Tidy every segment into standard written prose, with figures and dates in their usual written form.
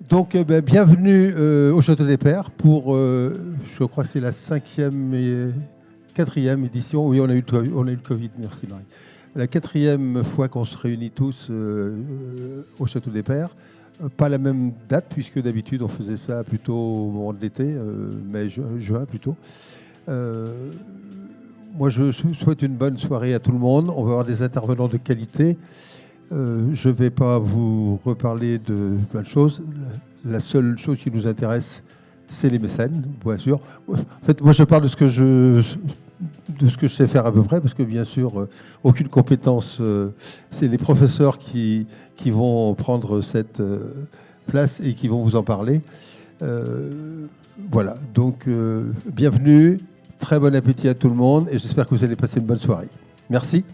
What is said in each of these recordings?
Bienvenue au Château des Pairs pour, je crois que c'est la 5e et 4e édition. Oui, on a eu le Covid, merci Marie. La 4e fois qu'on se réunit tous au Château des Pairs. Pas la même date, puisque d'habitude on faisait ça plutôt au moment de l'été, mai, juin plutôt. Moi, je souhaite une bonne soirée à tout le monde. On va avoir des intervenants de qualité. Je ne vais pas vous reparler de plein de choses. La seule chose qui nous intéresse, c'est les mécènes, bien sûr. En fait, moi, je parle de ce que je sais faire à peu près, parce que, bien sûr, aucune compétence. C'est les professeurs qui vont prendre cette place et qui vont vous en parler. Voilà. Donc, bienvenue. Très bon appétit à tout le monde et j'espère que vous allez passer une bonne soirée. Merci.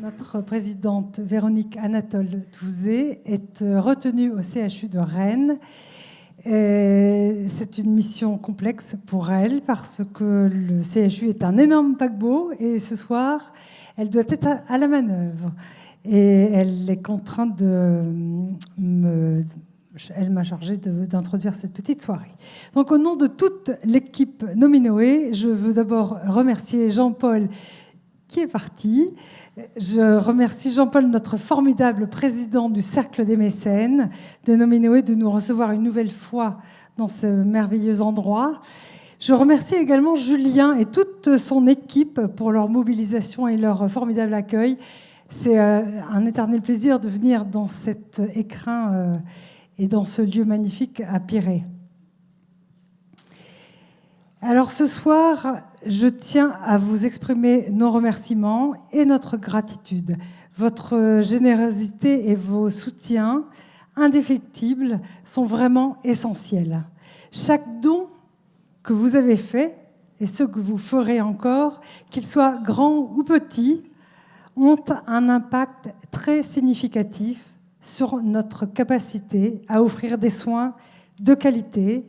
Notre présidente Véronique Anatole-Touzé est retenue au CHU de Rennes. C'est une mission complexe pour elle parce que le CHU est un énorme paquebot et ce soir, elle doit être à la manœuvre. Et elle est contrainte Elle m'a chargée d'introduire cette petite soirée. Donc, au nom de toute l'équipe Nominoé, je veux d'abord remercier Jean-Paul qui est parti. Je remercie Jean-Paul, notre formidable président du Cercle des mécènes de Nominoé, de nous recevoir une nouvelle fois dans ce merveilleux endroit. Je remercie également Julien et toute son équipe pour leur mobilisation et leur formidable accueil. C'est un éternel plaisir de venir dans cet écrin et dans ce lieu magnifique à Pirée. Alors ce soir, je tiens à vous exprimer nos remerciements et notre gratitude. Votre générosité et vos soutiens indéfectibles sont vraiment essentiels. Chaque don que vous avez fait et ceux que vous ferez encore, qu'ils soient grands ou petits, ont un impact très significatif sur notre capacité à offrir des soins de qualité,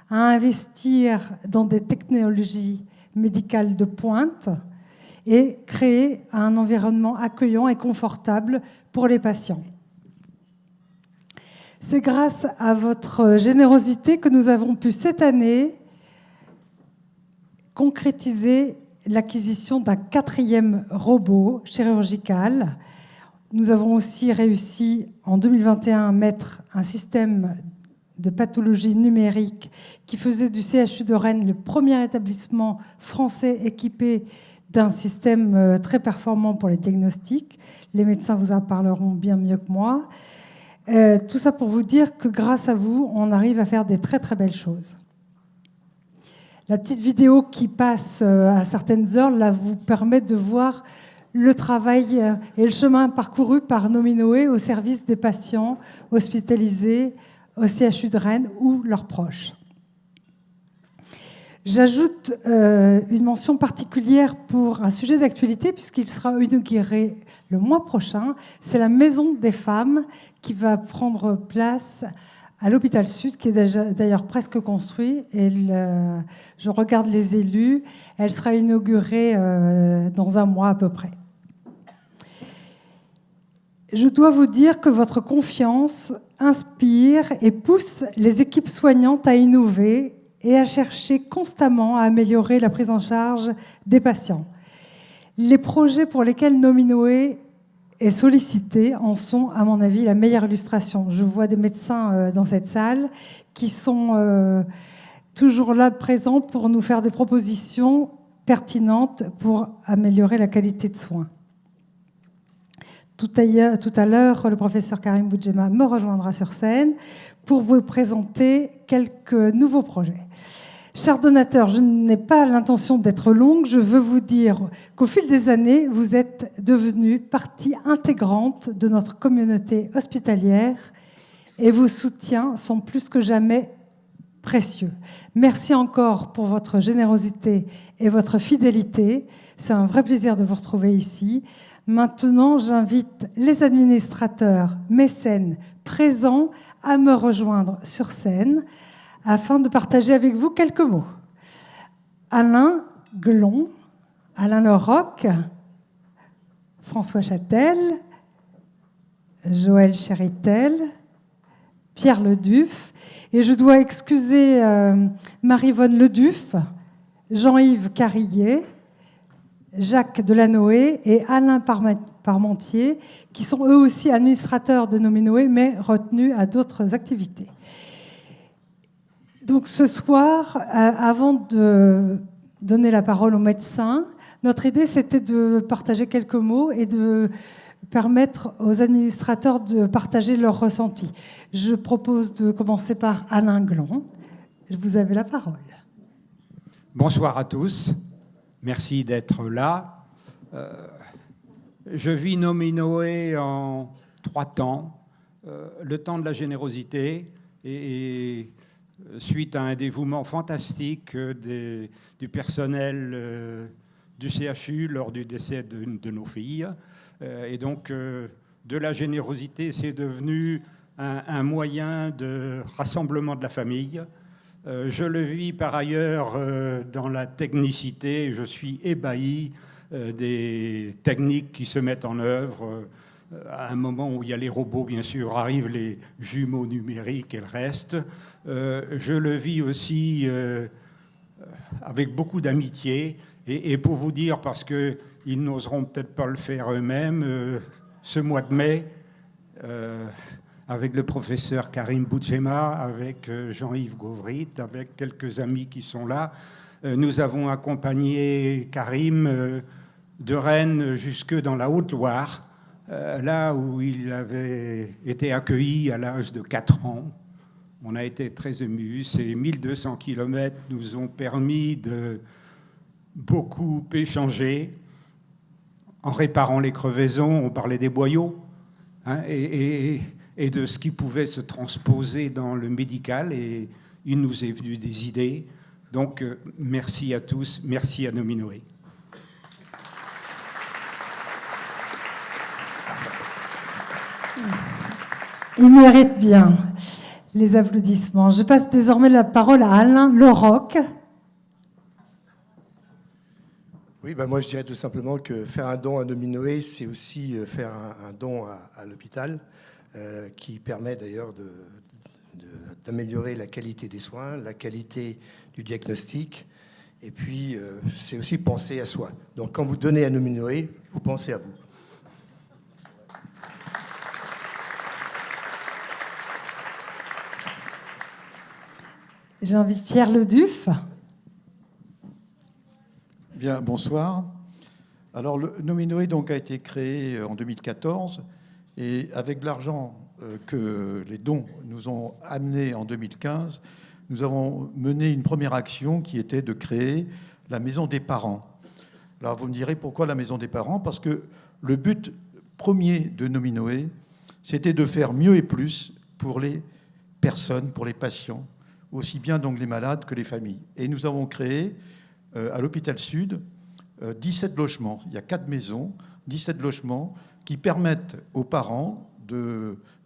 à investir dans des technologies médicales de pointe et créer un environnement accueillant et confortable pour les patients. C'est grâce à votre générosité que nous avons pu cette année concrétiser l'acquisition d'un 4e robot chirurgical. Nous avons aussi réussi en 2021 à mettre un système de pathologie numérique qui faisait du CHU de Rennes le premier établissement français équipé d'un système très performant pour les diagnostics. Les médecins vous en parleront bien mieux que moi. Tout ça pour vous dire que grâce à vous, on arrive à faire des très très belles choses. La petite vidéo qui passe à certaines heures là, vous permet de voir le travail et le chemin parcouru par Nominoé au service des patients hospitalisés au CHU de Rennes ou leurs proches. J'ajoute une mention particulière pour un sujet d'actualité puisqu'il sera inauguré le mois prochain. C'est la Maison des femmes qui va prendre place à l'hôpital Sud, qui est d'ailleurs presque construit. Et je regarde les élus. Elle sera inaugurée dans un mois à peu près. Je dois vous dire que votre confiance inspire et pousse les équipes soignantes à innover et à chercher constamment à améliorer la prise en charge des patients. Les projets pour lesquels Nominoé est sollicité en sont, à mon avis, la meilleure illustration. Je vois des médecins dans cette salle qui sont toujours là présents pour nous faire des propositions pertinentes pour améliorer la qualité de soins. Tout à l'heure, le professeur Karim Boudjema me rejoindra sur scène pour vous présenter quelques nouveaux projets. Chers donateurs, je n'ai pas l'intention d'être longue. Je veux vous dire qu'au fil des années, vous êtes devenus partie intégrante de notre communauté hospitalière et vos soutiens sont plus que jamais précieux. Merci encore pour votre générosité et votre fidélité. C'est un vrai plaisir de vous retrouver ici. Maintenant, j'invite les administrateurs, mécènes présents à me rejoindre sur scène afin de partager avec vous quelques mots. Alain Glon, Alain Leroc, François Châtel, Joël Chéritel, Pierre Leduff. Et je dois excuser Marie-Vonne Leduff, Jean-Yves Carillet, Jacques Delanoë et Alain Parmentier, qui sont eux aussi administrateurs de Nominoé, mais retenus à d'autres activités. Donc ce soir, avant de donner la parole aux médecins, notre idée c'était de partager quelques mots et de permettre aux administrateurs de partager leurs ressentis. Je propose de commencer par Alain Gland. Vous avez la parole. Bonsoir à tous. Merci d'être là. Je vis Nominoé en 3 temps. Le temps de la générosité et suite à un dévouement fantastique du personnel du CHU lors du décès de nos filles. Et donc, de la générosité, c'est devenu un moyen de rassemblement de la famille. Je le vis par ailleurs dans la technicité. Je suis ébahi des techniques qui se mettent en œuvre. À un moment où il y a les robots, bien sûr, arrivent les jumeaux numériques et le reste. Je le vis aussi avec beaucoup d'amitié. Et pour vous dire, parce qu'ils n'oseront peut-être pas le faire eux-mêmes, ce mois de mai, avec le professeur Karim Boudjema, avec Jean-Yves Gauvrit, avec quelques amis qui sont là, nous avons accompagné Karim de Rennes jusque dans la Haute-Loire, là où il avait été accueilli à l'âge de 4 ans. On a été très émus. Ces 1200 kilomètres nous ont permis de beaucoup échanger en réparant les crevaisons. On parlait des boyaux, hein, et de ce qui pouvait se transposer dans le médical. Et il nous est venu des idées. Donc, merci à tous. Merci à Nominoé. Il mérite bien les applaudissements. Je passe désormais la parole à Alain Leroc. Oui, moi je dirais tout simplement que faire un don à Nominoé, c'est aussi faire un don à l'hôpital, qui permet d'ailleurs d'améliorer la qualité des soins, la qualité du diagnostic, et puis c'est aussi penser à soi. Donc quand vous donnez à Nominoé, vous pensez à vous. J'invite Pierre Leduff. Bien, bonsoir. Alors, le Nominoé donc, a été créé en 2014 et avec l'argent que les dons nous ont amené en 2015, nous avons mené une première action qui était de créer la Maison des Parents. Alors, vous me direz pourquoi la Maison des Parents? Parce que le but premier de Nominoé, c'était de faire mieux et plus pour les personnes, pour les patients, aussi bien donc les malades que les familles. Et nous avons créé à l'hôpital Sud 17 logements. Il y a 4 maisons, 17 logements qui permettent aux parents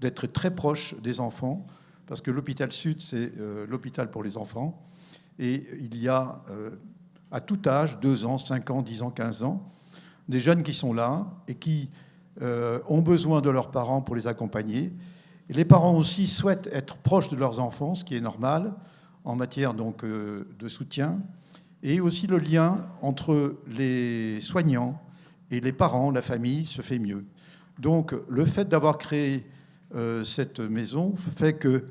d'être très proches des enfants, parce que l'hôpital Sud, c'est l'hôpital pour les enfants. Et il y a à tout âge, 2 ans, 5 ans, 10 ans, 15 ans, des jeunes qui sont là et qui ont besoin de leurs parents pour les accompagner. Et les parents aussi souhaitent être proches de leurs enfants, ce qui est normal en matière donc, de soutien. Et aussi le lien entre les soignants et les parents, la famille, se fait mieux. Donc le fait d'avoir créé cette maison fait que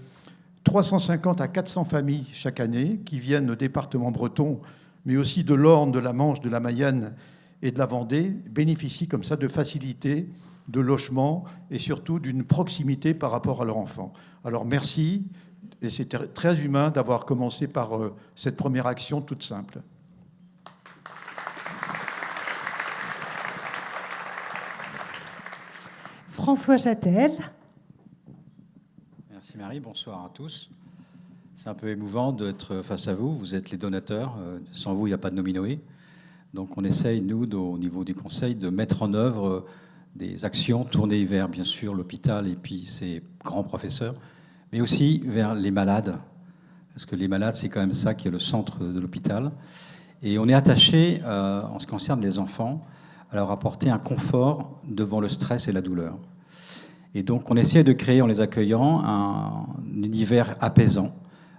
350 à 400 familles chaque année qui viennent au département breton, mais aussi de l'Orne, de la Manche, de la Mayenne et de la Vendée, bénéficient comme ça de facilités de logement et surtout d'une proximité par rapport à leur enfant. Alors merci, et c'est très humain d'avoir commencé par cette première action toute simple. François Châtel. Merci Marie, bonsoir à tous. C'est un peu émouvant d'être face à vous. Vous êtes les donateurs. Sans vous, il n'y a pas de Nominoé. Donc on essaye, nous, au niveau du Conseil, de mettre en œuvre des actions tournées vers, bien sûr, l'hôpital et puis ses grands professeurs, mais aussi vers les malades. Parce que les malades, c'est quand même ça qui est le centre de l'hôpital. Et on est attaché, en ce qui concerne les enfants, à leur apporter un confort devant le stress et la douleur. Et donc on essaie de créer en les accueillant un univers apaisant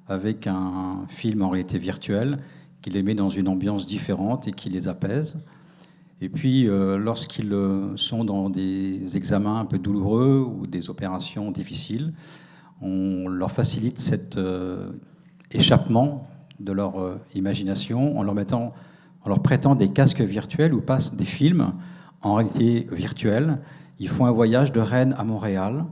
avec un film en réalité virtuelle qui les met dans une ambiance différente et qui les apaise. Et puis lorsqu'ils sont dans des examens un peu douloureux ou des opérations difficiles, on leur facilite cet échappement de leur imagination en leur prêtant des casques virtuels où passent des films en réalité virtuelle. Ils font un voyage de Rennes à Montréal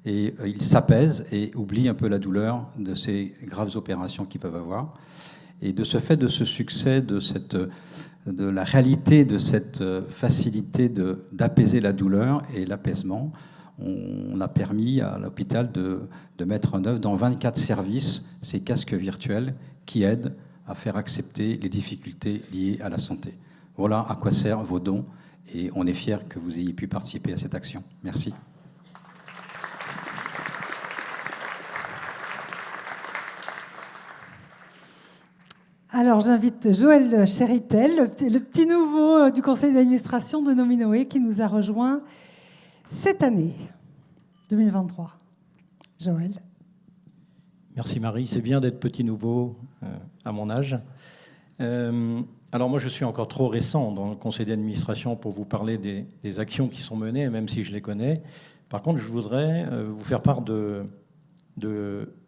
et ils s'apaisent et oublient un peu la douleur de ces graves opérations qu'ils peuvent avoir. Et de ce fait, de ce succès, de la réalité de cette facilité d'apaiser la douleur et l'apaisement, on a permis à l'hôpital de mettre en œuvre dans 24 services ces casques virtuels qui aident à faire accepter les difficultés liées à la santé. Voilà à quoi servent vos dons et on est fiers que vous ayez pu participer à cette action. Merci. Alors j'invite Joël Chéritel, le petit nouveau du conseil d'administration de Nominoé qui nous a rejoint cette année, 2023. Joël. Merci Marie, c'est bien d'être petit nouveau à mon âge. Alors moi je suis encore trop récent dans le conseil d'administration pour vous parler des actions qui sont menées, même si je les connais. Par contre, je voudrais vous faire part de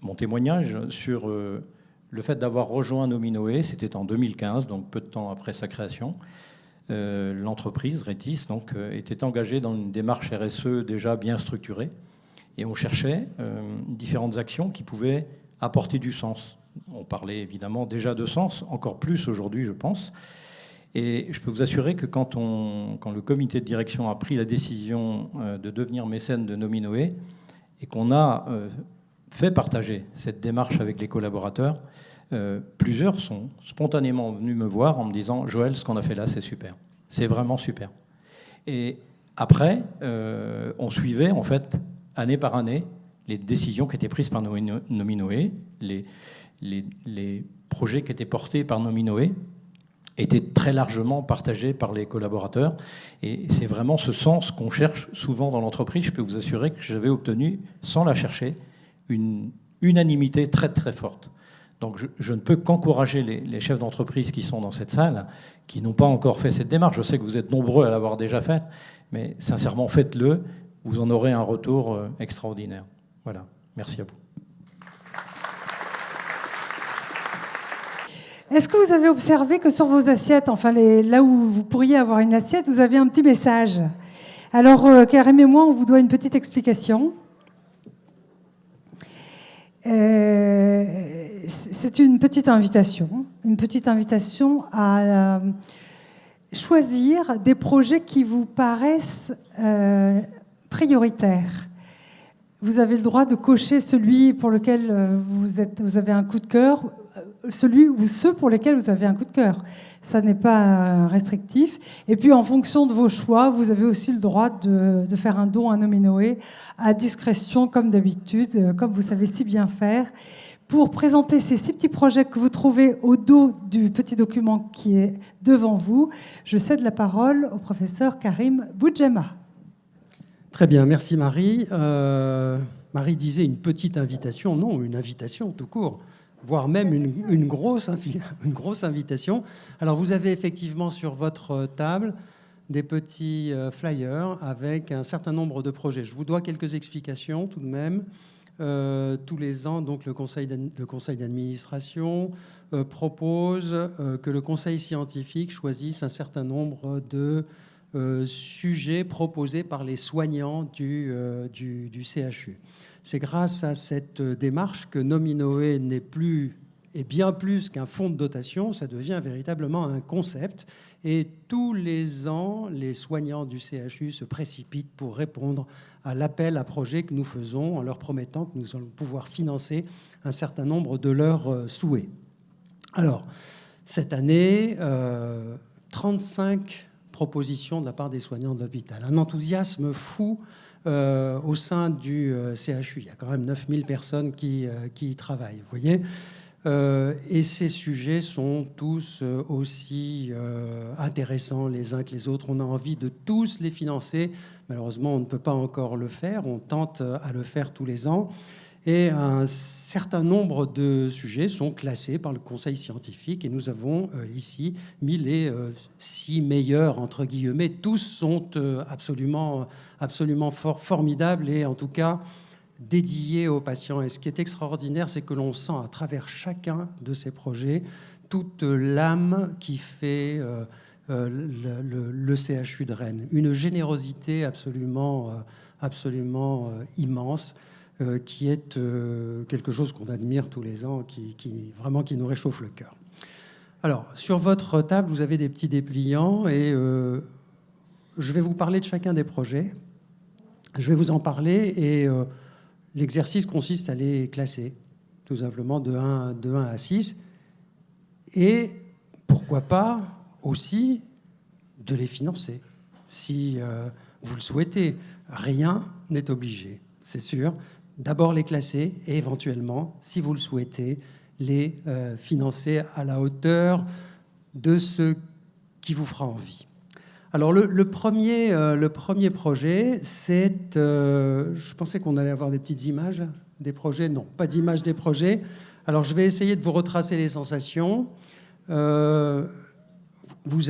mon témoignage sur le fait d'avoir rejoint Nominoé. C'était en 2015, donc peu de temps après sa création. L'entreprise, Retis, donc, était engagée dans une démarche RSE déjà bien structurée. Et on cherchait différentes actions qui pouvaient apporter du sens. On parlait évidemment déjà de sens, encore plus aujourd'hui, je pense. Et je peux vous assurer que quand le comité de direction a pris la décision de devenir mécène de Nominoé et qu'on a fait partager cette démarche avec les collaborateurs, plusieurs sont spontanément venus me voir en me disant « Joël, ce qu'on a fait là, c'est super. C'est vraiment super. » Et après, on suivait en fait année par année les décisions qui étaient prises par Nominoé, les projets qui étaient portés par Nominoé étaient très largement partagés par les collaborateurs. Et c'est vraiment ce sens qu'on cherche souvent dans l'entreprise. Je peux vous assurer que j'avais obtenu, sans la chercher, une unanimité très très forte. Donc je ne peux qu'encourager les chefs d'entreprise qui sont dans cette salle, qui n'ont pas encore fait cette démarche. Je sais que vous êtes nombreux à l'avoir déjà faite, mais sincèrement, faites-le. Vous en aurez un retour extraordinaire. Voilà. Merci à vous. Est-ce que vous avez observé que sur vos assiettes, enfin là où vous pourriez avoir une assiette, vous avez un petit message? Alors, Karim et moi, on vous doit une petite explication. C'est une petite invitation à choisir des projets qui vous paraissent prioritaires. Vous avez le droit de cocher celui pour lequel vous avez un coup de cœur, celui ou ceux pour lesquels vous avez un coup de cœur. Ça n'est pas restrictif. Et puis, en fonction de vos choix, vous avez aussi le droit de faire un don à Nominoé à discrétion, comme d'habitude, comme vous savez si bien faire. Pour présenter ces 6 petits projets que vous trouvez au dos du petit document qui est devant vous, je cède la parole au professeur Karim Boudjema. Très bien, merci Marie. Marie disait une petite invitation, non, une invitation tout court, voire même une grosse invitation. Alors vous avez effectivement sur votre table des petits flyers avec un certain nombre de projets. Je vous dois quelques explications tout de même. Tous les ans, donc, le conseil d'administration propose que le conseil scientifique choisisse un certain nombre de sujets proposés par les soignants du CHU. C'est grâce à cette démarche que Nominoé n'est plus et bien plus qu'un fonds de dotation, ça devient véritablement un concept. Et tous les ans, les soignants du CHU se précipitent pour répondre à l'appel à projets que nous faisons en leur promettant que nous allons pouvoir financer un certain nombre de leurs souhaits. Alors, cette année, 35 propositions de la part des soignants de l'hôpital. Un enthousiasme fou au sein du CHU. Il y a quand même 9000 personnes qui y travaillent, vous voyez. Et ces sujets sont tous aussi intéressants les uns que les autres. On a envie de tous les financer Malheureusement, on ne peut pas encore le faire. On tente à le faire tous les ans. Et un certain nombre de sujets sont classés par le conseil scientifique. Et nous avons ici mis les 6 meilleurs, entre guillemets. Tous sont absolument formidables et en tout cas dédiés aux patients. Et ce qui est extraordinaire, c'est que l'on sent à travers chacun de ces projets toute l'âme qui fait le CHU de Rennes. Une générosité absolument immense. Qui est quelque chose qu'on admire tous les ans, qui nous réchauffe le cœur. Alors, sur votre table, vous avez des petits dépliants et je vais vous parler de chacun des projets. Je vais vous en parler et l'exercice consiste à les classer, tout simplement de 1 à 6. Et pourquoi pas aussi de les financer, si vous le souhaitez. Rien n'est obligé, c'est sûr. D'abord les classer et éventuellement, si vous le souhaitez, les financer à la hauteur de ce qui vous fera envie. Alors le premier projet, c'est... je pensais qu'on allait avoir des petites images des projets. Non, pas d'images des projets. Alors je vais essayer de vous retracer les sensations. Vous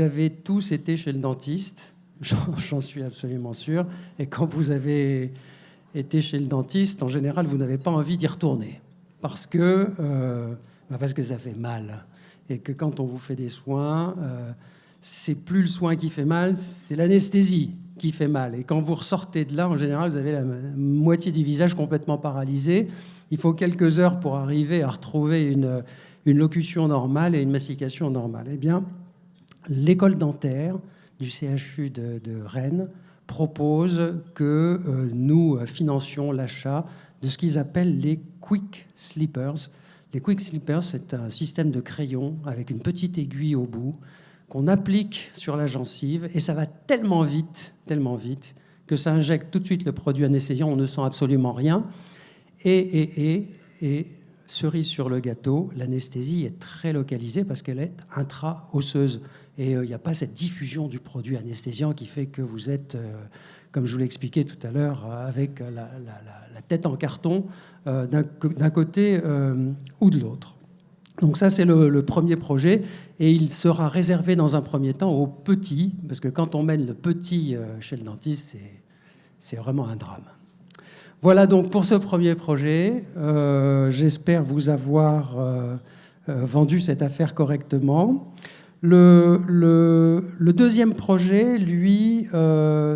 avez tous été chez le dentiste, j'en suis absolument sûr. Et quand vous avez été chez le dentiste, en général, vous n'avez pas envie d'y retourner parce que ça fait mal. Et que quand on vous fait des soins, c'est plus le soin qui fait mal, c'est l'anesthésie qui fait mal. Et quand vous ressortez de là, en général, vous avez la moitié du visage complètement paralysé. Il faut quelques heures pour arriver à retrouver une locution normale et une mastication normale. Eh bien, l'école dentaire du CHU de Rennes propose que nous financions l'achat de ce qu'ils appellent les Quick Slippers. Les Quick Slippers, c'est un système de crayon avec une petite aiguille au bout qu'on applique sur la gencive et ça va tellement vite que ça injecte tout de suite le produit anesthésiant, on ne sent absolument rien. Et cerise sur le gâteau, l'anesthésie est très localisée parce qu'elle est intra-osseuse. Et il n'y a pas cette diffusion du produit anesthésiant qui fait que vous êtes, comme je vous l'ai expliqué tout à l'heure, avec la tête en carton d'un côté ou de l'autre. Donc ça, c'est le premier projet. Et il sera réservé dans un premier temps aux petits, parce que quand on mène le petit chez le dentiste, c'est vraiment un drame. Voilà donc pour ce premier projet. J'espère vous avoir vendu cette affaire correctement. Le deuxième projet, lui,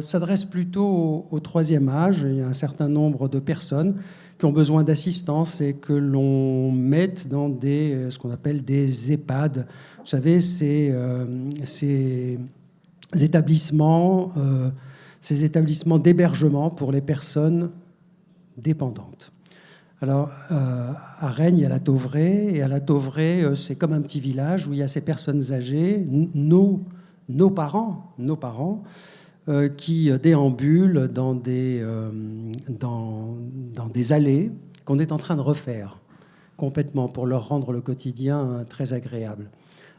s'adresse plutôt au troisième âge. Il y a un certain nombre de personnes qui ont besoin d'assistance et que l'on mette dans ce qu'on appelle des EHPAD. Vous savez, ces établissements d'hébergement pour les personnes dépendantes. Alors, à Rennes, il y a la Tauvraie, et à la Tauvraie, c'est comme un petit village où il y a ces personnes âgées, nos parents, qui déambulent dans des allées qu'on est en train de refaire complètement pour leur rendre le quotidien très agréable.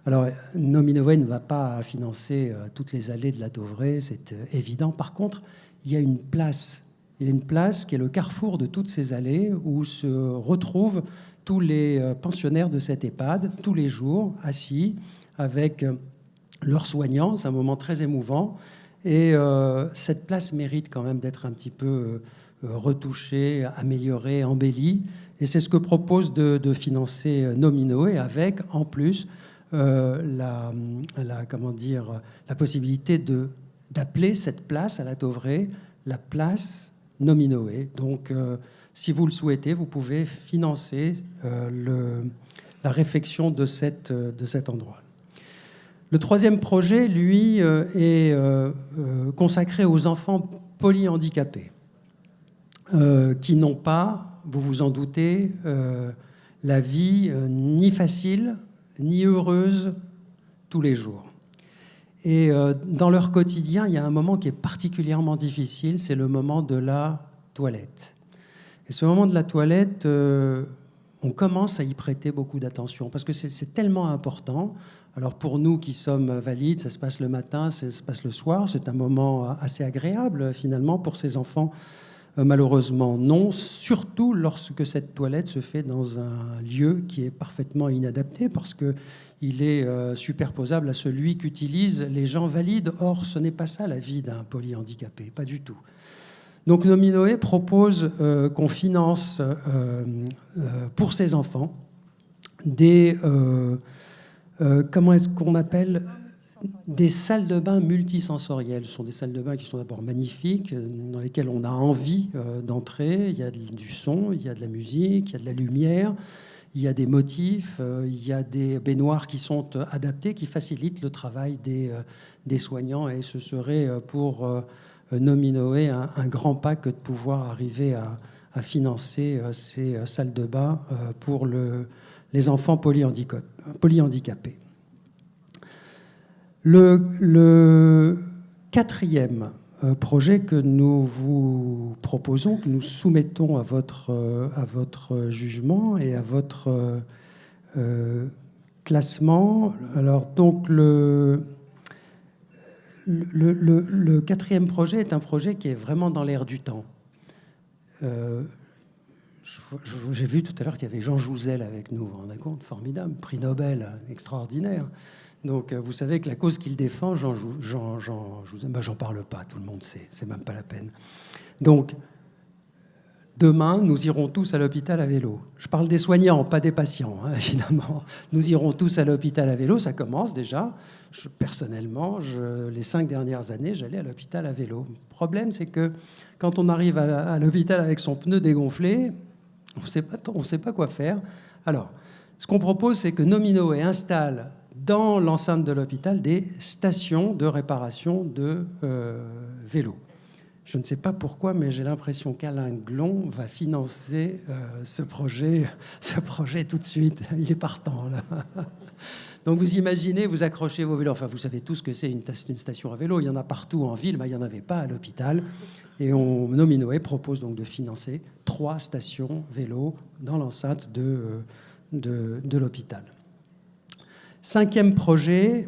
Alors, Nominoway ne va pas financer toutes les allées de la Tauvraie, c'est évident. Par contre, il y a une place qui est le carrefour de toutes ces allées où se retrouvent tous les pensionnaires de cette EHPAD, tous les jours, assis avec leurs soignants. C'est un moment très émouvant. Et cette place mérite quand même d'être un petit peu retouchée, améliorée, embellie. Et c'est ce que propose de financer Nominoway avec, en plus, la possibilité d'appeler cette place à la Tauvraie la place Nominoway. Donc, si vous le souhaitez, vous pouvez financer la réfection de cet endroit. Le troisième projet, lui, est consacré aux enfants polyhandicapés qui n'ont pas, vous vous en doutez, la vie ni facile ni heureuse tous les jours. Et dans leur quotidien, il y a un moment qui est particulièrement difficile, c'est le moment de la toilette. Et ce moment de la toilette, on commence à y prêter beaucoup d'attention parce que c'est tellement important. Alors pour nous qui sommes valides, ça se passe le matin, ça se passe le soir, c'est un moment assez agréable finalement. Pour ces enfants, malheureusement non, surtout lorsque cette toilette se fait dans un lieu qui est parfaitement inadapté parce qu'il est superposable à celui qu'utilisent les gens valides. Or, ce n'est pas ça la vie d'un polyhandicapé, pas du tout. Donc Nominoé propose qu'on finance pour ces enfants des... comment est-ce qu'on appelle des salles de bain multisensorielles. Ce sont des salles de bain qui sont d'abord magnifiques, dans lesquelles on a envie d'entrer. Il y a du son, il y a de la musique, il y a de la lumière, il y a des motifs, il y a des baignoires qui sont adaptées, qui facilitent le travail des soignants. Et ce serait pour Nominoé un grand pas que de pouvoir arriver à financer ces salles de bain pour les enfants polyhandicapés. Le quatrième projet que nous vous proposons, que nous soumettons à votre jugement et à votre classement. Alors donc le quatrième projet est un projet qui est vraiment dans l'air du temps. J'ai vu tout à l'heure qu'il y avait Jean Jouzel avec nous, vous vous rendez compte, formidable, prix Nobel, extraordinaire. Donc vous savez que la cause qu'il défend, Jean Jouzel, j'en parle pas, tout le monde sait, c'est même pas la peine. Donc demain, nous irons tous à l'hôpital à vélo. Je parle des soignants, pas des patients, hein, évidemment. Nous irons tous à l'hôpital à vélo, ça commence déjà. Personnellement, les 5 dernières années, j'allais à l'hôpital à vélo. Le problème, c'est que quand on arrive à l'hôpital avec son pneu dégonflé, on ne sait pas quoi faire. Alors, ce qu'on propose, c'est que Nominoé installe dans l'enceinte de l'hôpital des stations de réparation de vélos. Je ne sais pas pourquoi, mais j'ai l'impression qu'Alain Glon va financer ce projet tout de suite. Il est partant, là. Donc vous imaginez, vous accrochez vos vélos. Enfin, vous savez tous ce que c'est une station à vélo. Il y en a partout en ville, mais il n'y en avait pas à l'hôpital. Et Nominoé propose donc de financer 3 stations vélo dans l'enceinte de l'hôpital. 5e projet,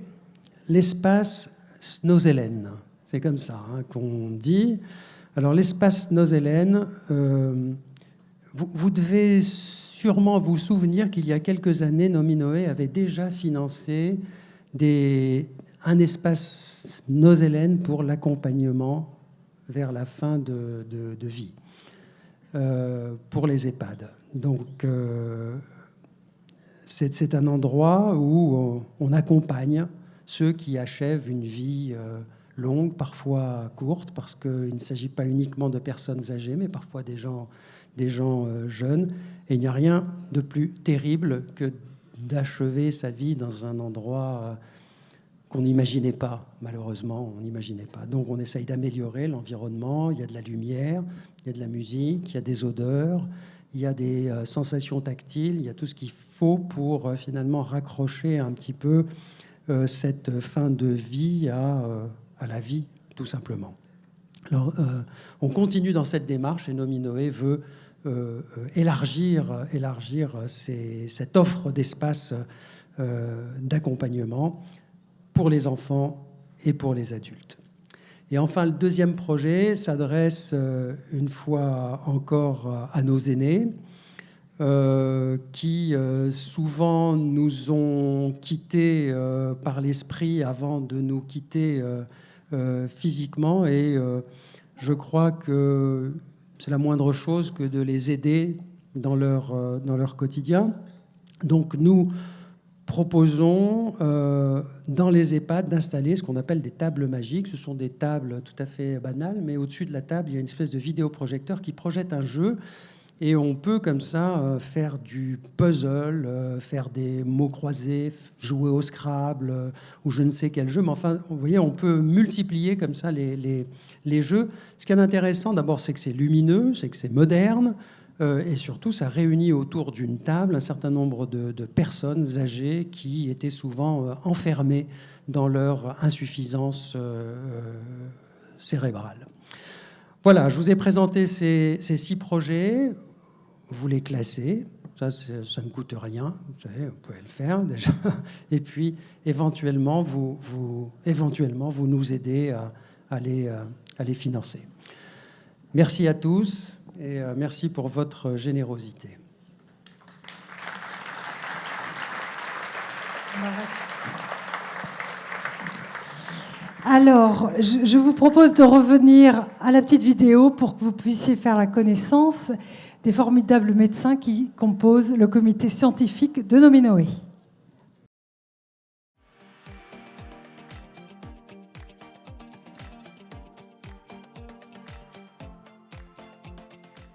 l'espace Snozelen. C'est comme ça qu'on dit. Alors l'espace Snozelen, vous devez sûrement vous souvenir qu'il y a quelques années, Nominoé avait déjà financé un espace Snozelen pour l'accompagnement vers la fin de vie pour les EHPAD. Donc c'est un endroit où on accompagne ceux qui achèvent une vie longue, parfois courte, parce qu'il ne s'agit pas uniquement de personnes âgées, mais parfois des gens jeunes. Et il n'y a rien de plus terrible que d'achever sa vie dans un endroit qu'on n'imaginait pas, malheureusement, on n'imaginait pas. Donc on essaye d'améliorer l'environnement, il y a de la lumière, il y a de la musique, il y a des odeurs, il y a des sensations tactiles, il y a tout ce qu'il faut pour finalement raccrocher un petit peu cette fin de vie à la vie, tout simplement. Alors, on continue dans cette démarche et Nominoé veut élargir cette offre d'espace d'accompagnement pour les enfants et pour les adultes. Et enfin, le 2e projet s'adresse une fois encore à nos aînés qui souvent nous ont quittés par l'esprit avant de nous quitter physiquement. Et je crois que c'est la moindre chose que de les aider dans leur quotidien. Donc nous proposons dans les EHPAD d'installer ce qu'on appelle des tables magiques. Ce sont des tables tout à fait banales, mais au-dessus de la table, il y a une espèce de vidéoprojecteur qui projette un jeu. Et on peut comme ça faire du puzzle, faire des mots croisés, jouer au Scrabble ou je ne sais quel jeu. Mais enfin, vous voyez, on peut multiplier comme ça les jeux. Ce qui est intéressant, d'abord, c'est que c'est lumineux, c'est que c'est moderne. Et surtout, ça réunit autour d'une table un certain nombre de personnes âgées qui étaient souvent enfermées dans leur insuffisance cérébrale. Voilà, je vous ai présenté ces 6 projets. Vous les classez ça ne coûte rien, vous savez, vous pouvez le faire déjà. Et puis, éventuellement, vous nous aidez à les financer. Merci à tous et merci pour votre générosité. Alors, je vous propose de revenir à la petite vidéo pour que vous puissiez faire la connaissance des formidables médecins qui composent le comité scientifique de Nominoé.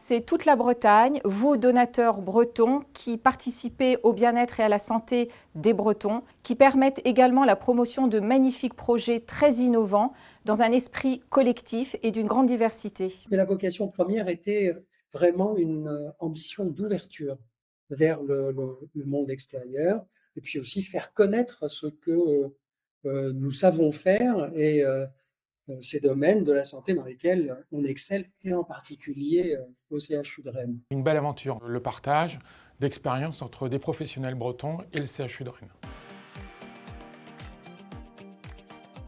C'est toute la Bretagne, vous, donateurs bretons, qui participez au bien-être et à la santé des Bretons, qui permettent également la promotion de magnifiques projets très innovants dans un esprit collectif et d'une grande diversité. Mais la vocation première était vraiment une ambition d'ouverture vers le monde extérieur et puis aussi faire connaître ce que nous savons faire et ces domaines de la santé dans lesquels on excelle, et en particulier au CHU de Rennes. Une belle aventure, le partage d'expériences entre des professionnels bretons et le CHU de Rennes.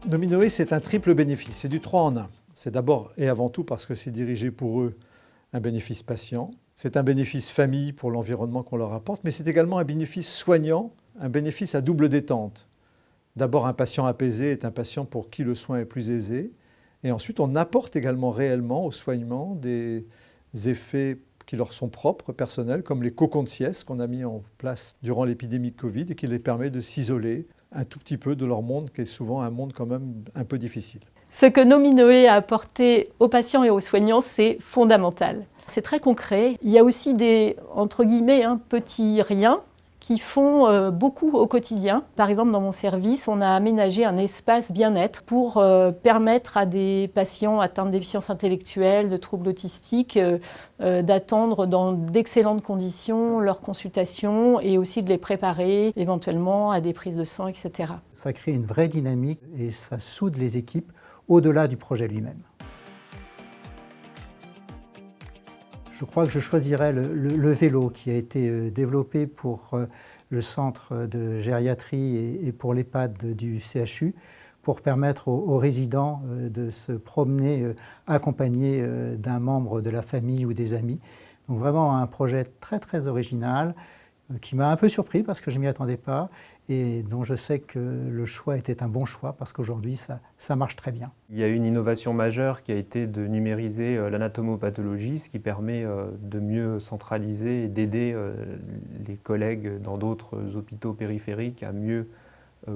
Nominoé, c'est un triple bénéfice, c'est du 3 en 1. C'est d'abord et avant tout parce que c'est dirigé pour eux un bénéfice patient, c'est un bénéfice famille pour l'environnement qu'on leur apporte, mais c'est également un bénéfice soignant, un bénéfice à double détente. D'abord, un patient apaisé est un patient pour qui le soin est plus aisé. Et ensuite, on apporte également réellement au soignement des effets qui leur sont propres, personnels, comme les cocons de sieste qu'on a mis en place durant l'épidémie de Covid et qui les permet de s'isoler un tout petit peu de leur monde, qui est souvent un monde quand même un peu difficile. Ce que Nominoé a apporté aux patients et aux soignants, c'est fondamental. C'est très concret. Il y a aussi des, entre guillemets, petits riens qui font beaucoup au quotidien. Par exemple, dans mon service, on a aménagé un espace bien-être pour permettre à des patients atteints de déficience intellectuelle, de troubles autistiques, d'attendre dans d'excellentes conditions leur consultation et aussi de les préparer éventuellement à des prises de sang, etc. Ça crée une vraie dynamique et ça soude les équipes au-delà du projet lui-même. Je crois que je choisirais le vélo qui a été développé pour le centre de gériatrie et pour l'EHPAD du CHU pour permettre aux résidents de se promener accompagnés d'un membre de la famille ou des amis. Donc vraiment un projet très très original qui m'a un peu surpris parce que je ne m'y attendais pas et dont je sais que le choix était un bon choix parce qu'aujourd'hui ça marche très bien. Il y a une innovation majeure qui a été de numériser l'anatomopathologie, ce qui permet de mieux centraliser et d'aider les collègues dans d'autres hôpitaux périphériques à mieux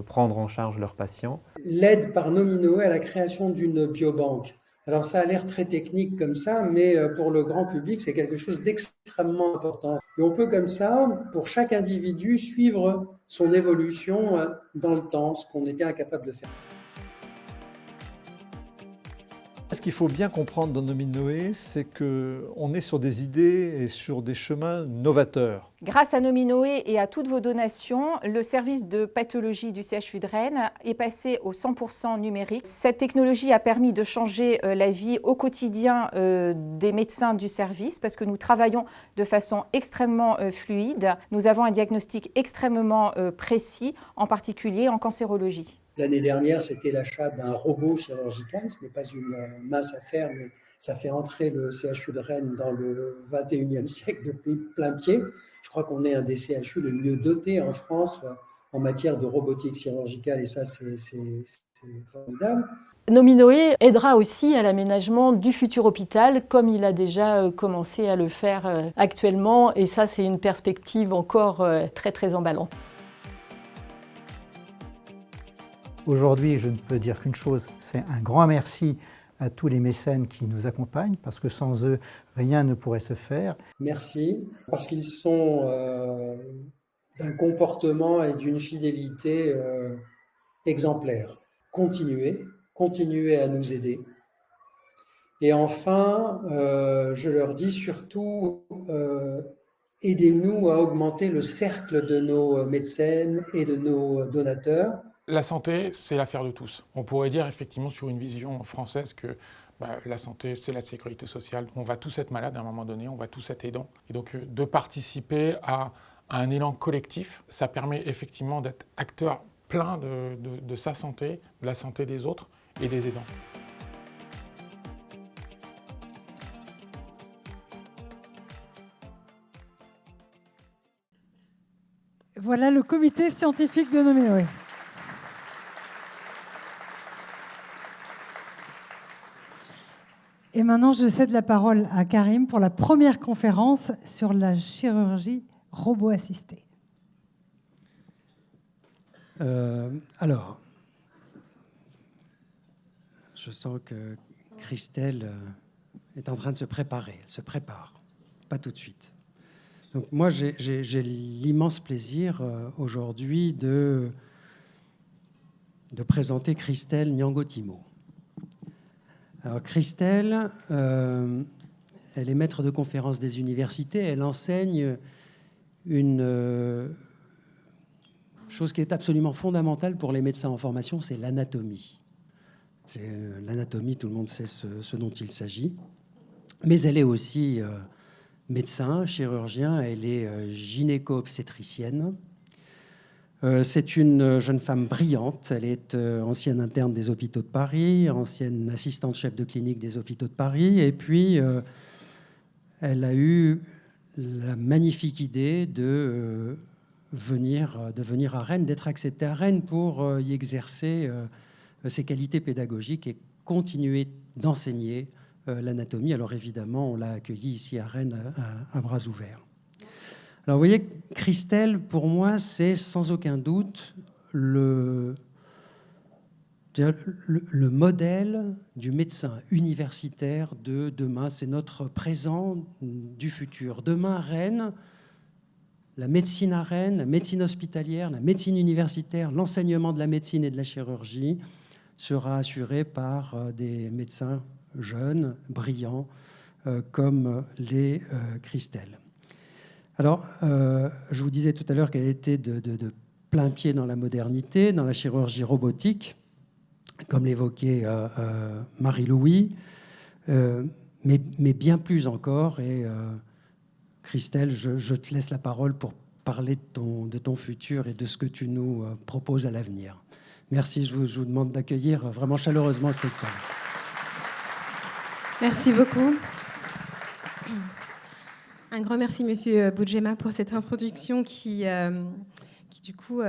prendre en charge leurs patients. L'aide par Nominoé à la création d'une biobanque. Alors ça a l'air très technique comme ça, mais pour le grand public, c'est quelque chose d'extrêmement important. Et on peut comme ça, pour chaque individu, suivre son évolution dans le temps, ce qu'on était incapable de faire. Ce qu'il faut bien comprendre dans Nominoé, c'est qu'on est sur des idées et sur des chemins novateurs. Grâce à Nominoé et à toutes vos donations, le service de pathologie du CHU de Rennes est passé au 100% numérique. Cette technologie a permis de changer la vie au quotidien des médecins du service parce que nous travaillons de façon extrêmement fluide. Nous avons un diagnostic extrêmement précis, en particulier en cancérologie. L'année dernière, c'était l'achat d'un robot chirurgical. Ce n'est pas une mince affaire, mais ça fait entrer le CHU de Rennes dans le 21e siècle de plein pied. Je crois qu'on est un des CHU les mieux dotés en France en matière de robotique chirurgicale, et ça, c'est formidable. Nominoé aidera aussi à l'aménagement du futur hôpital, comme il a déjà commencé à le faire actuellement, et ça, c'est une perspective encore très, très emballante. Aujourd'hui, je ne peux dire qu'une chose, c'est un grand merci à tous les mécènes qui nous accompagnent, parce que sans eux, rien ne pourrait se faire. Merci, parce qu'ils sont d'un comportement et d'une fidélité exemplaires. Continuez à nous aider. Et enfin, je leur dis surtout, aidez-nous à augmenter le cercle de nos mécènes et de nos donateurs. La santé, c'est l'affaire de tous. On pourrait dire effectivement sur une vision française que la santé, c'est la sécurité sociale. On va tous être malades à un moment donné, on va tous être aidants. Et donc de participer à un élan collectif, ça permet effectivement d'être acteur plein de sa santé, de la santé des autres et des aidants. Voilà le comité scientifique de Nominoé. Et maintenant, je cède la parole à Karim pour la première conférence sur la chirurgie robot-assistée. Alors, je sens que Christelle est en train de se préparer. Elle se prépare, pas tout de suite. Donc moi, j'ai l'immense plaisir aujourd'hui de présenter Christelle Nyangotimo. Alors Christelle, elle est maître de conférences des universités. Elle enseigne une chose qui est absolument fondamentale pour les médecins en formation, c'est l'anatomie. L'anatomie, tout le monde sait ce dont il s'agit. Mais elle est aussi médecin, chirurgien, elle est gynéco-obstétricienne. C'est une jeune femme brillante. Elle est ancienne interne des hôpitaux de Paris, ancienne assistante chef de clinique des hôpitaux de Paris. Et puis, elle a eu la magnifique idée de venir à Rennes, d'être acceptée à Rennes pour y exercer ses qualités pédagogiques et continuer d'enseigner l'anatomie. Alors évidemment, on l'a accueillie ici à Rennes à bras ouverts. Alors vous voyez, Christelle, pour moi, c'est sans aucun doute le modèle du médecin universitaire de demain. C'est notre présent du futur. Demain, Rennes, la médecine à Rennes, la médecine hospitalière, la médecine universitaire, l'enseignement de la médecine et de la chirurgie sera assuré par des médecins jeunes, brillants, comme les Christelle. Alors, je vous disais tout à l'heure qu'elle était de plein pied dans la modernité, dans la chirurgie robotique, comme l'évoquait Marie-Louis, mais bien plus encore. Et Christelle, je te laisse la parole pour parler de ton futur et de ce que tu nous proposes à l'avenir. Merci, je vous demande d'accueillir vraiment chaleureusement Christelle. Merci beaucoup. Un grand merci, Monsieur Boudjema, pour cette introduction qui du coup,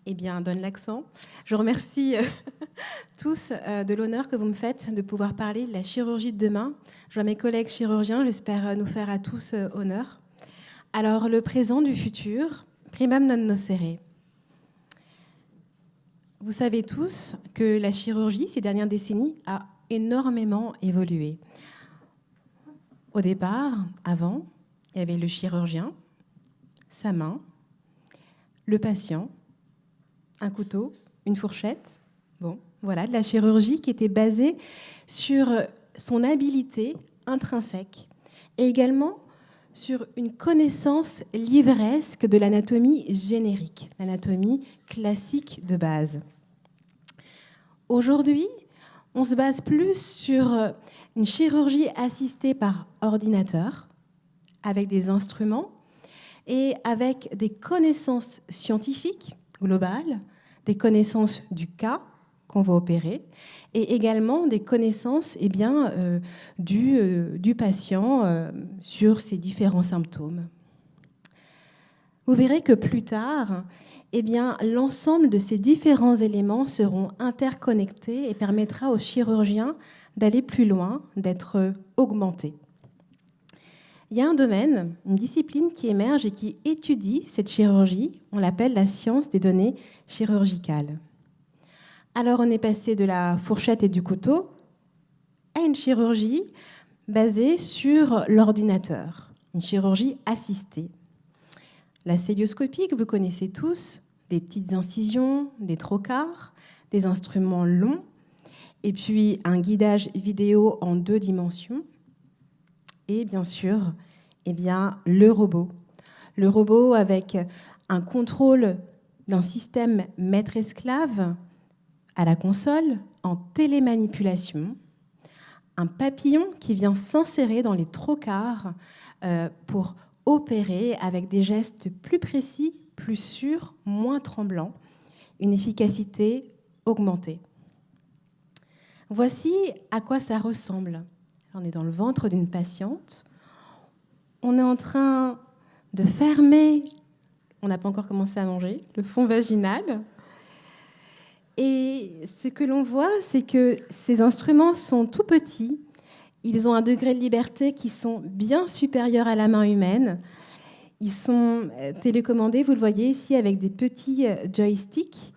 eh bien, donne l'accent. Je remercie tous de l'honneur que vous me faites de pouvoir parler de la chirurgie de demain. Je vois mes collègues chirurgiens, j'espère nous faire à tous honneur. Alors, le présent du futur, primam non nocere. Vous savez tous que la chirurgie, ces dernières décennies, a énormément évolué. Au départ, avant, il y avait le chirurgien, sa main, le patient, un couteau, une fourchette. Bon, voilà, de la chirurgie qui était basée sur son habileté intrinsèque et également sur une connaissance livresque de l'anatomie générique, l'anatomie classique de base. Aujourd'hui, on se base plus sur une chirurgie assistée par ordinateur, avec des instruments et avec des connaissances scientifiques globales, des connaissances du cas qu'on va opérer, et également des connaissances du patient sur ses différents symptômes. Vous verrez que plus tard, l'ensemble de ces différents éléments seront interconnectés et permettra aux chirurgiens d'aller plus loin, d'être augmentés. Il y a un domaine, une discipline qui émerge et qui étudie cette chirurgie. On l'appelle la science des données chirurgicales. Alors on est passé de la fourchette et du couteau à une chirurgie basée sur l'ordinateur, une chirurgie assistée. La cœlioscopie que vous connaissez tous, des petites incisions, des trocars, des instruments longs, et puis un guidage vidéo en 2 dimensions. Et bien sûr, le robot. Le robot avec un contrôle d'un système maître-esclave à la console en télémanipulation, un papillon qui vient s'insérer dans les trocars pour opérer avec des gestes plus précis, plus sûrs, moins tremblants, une efficacité augmentée. Voici à quoi ça ressemble. On est dans le ventre d'une patiente. On est en train de fermer, on n'a pas encore commencé à manger, le fond vaginal. Et ce que l'on voit, c'est que ces instruments sont tout petits. Ils ont un degré de liberté qui sont bien supérieurs à la main humaine. Ils sont télécommandés, vous le voyez ici, avec des petits joysticks.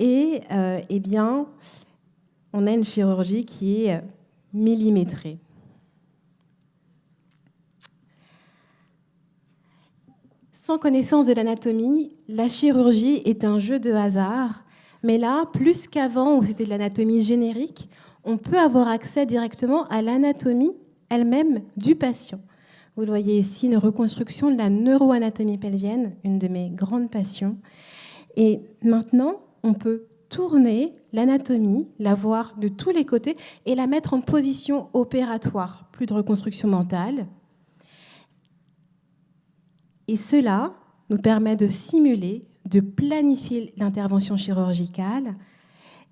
Et eh bien, on a une chirurgie qui est millimétrée. Sans connaissance de l'anatomie, la chirurgie est un jeu de hasard. Mais là, plus qu'avant, où c'était de l'anatomie générique, on peut avoir accès directement à l'anatomie elle-même du patient. Vous le voyez ici, une reconstruction de la neuroanatomie pelvienne, une de mes grandes passions. Et maintenant, on peut tourner l'anatomie, la voir de tous les côtés et la mettre en position opératoire. Plus de reconstruction mentale. Et cela nous permet de simuler, de planifier l'intervention chirurgicale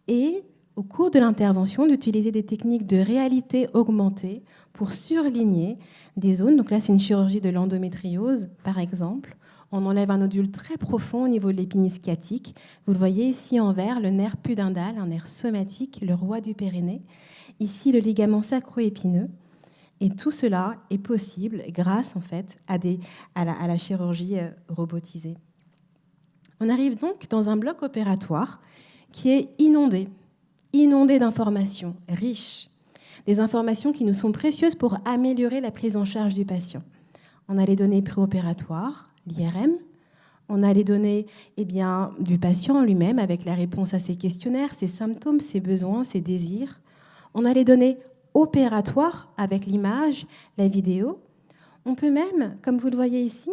et, au cours de l'intervention, d'utiliser des techniques de réalité augmentée pour surligner des zones. Donc là, c'est une chirurgie de l'endométriose, par exemple. On enlève un nodule très profond au niveau de l'épinis sciatique. Vous le voyez ici en vert, le nerf pudendal, un nerf somatique, le roi du périnée. Ici, le ligament sacro-épineux. Et tout cela est possible grâce, en fait, à la chirurgie robotisée. On arrive donc dans un bloc opératoire qui est inondé d'informations riches, des informations qui nous sont précieuses pour améliorer la prise en charge du patient. On a les données préopératoires, l'IRM, on a les données du patient lui-même avec la réponse à ses questionnaires, ses symptômes, ses besoins, ses désirs. On a les données opératoires avec l'image, la vidéo. On peut même, comme vous le voyez ici,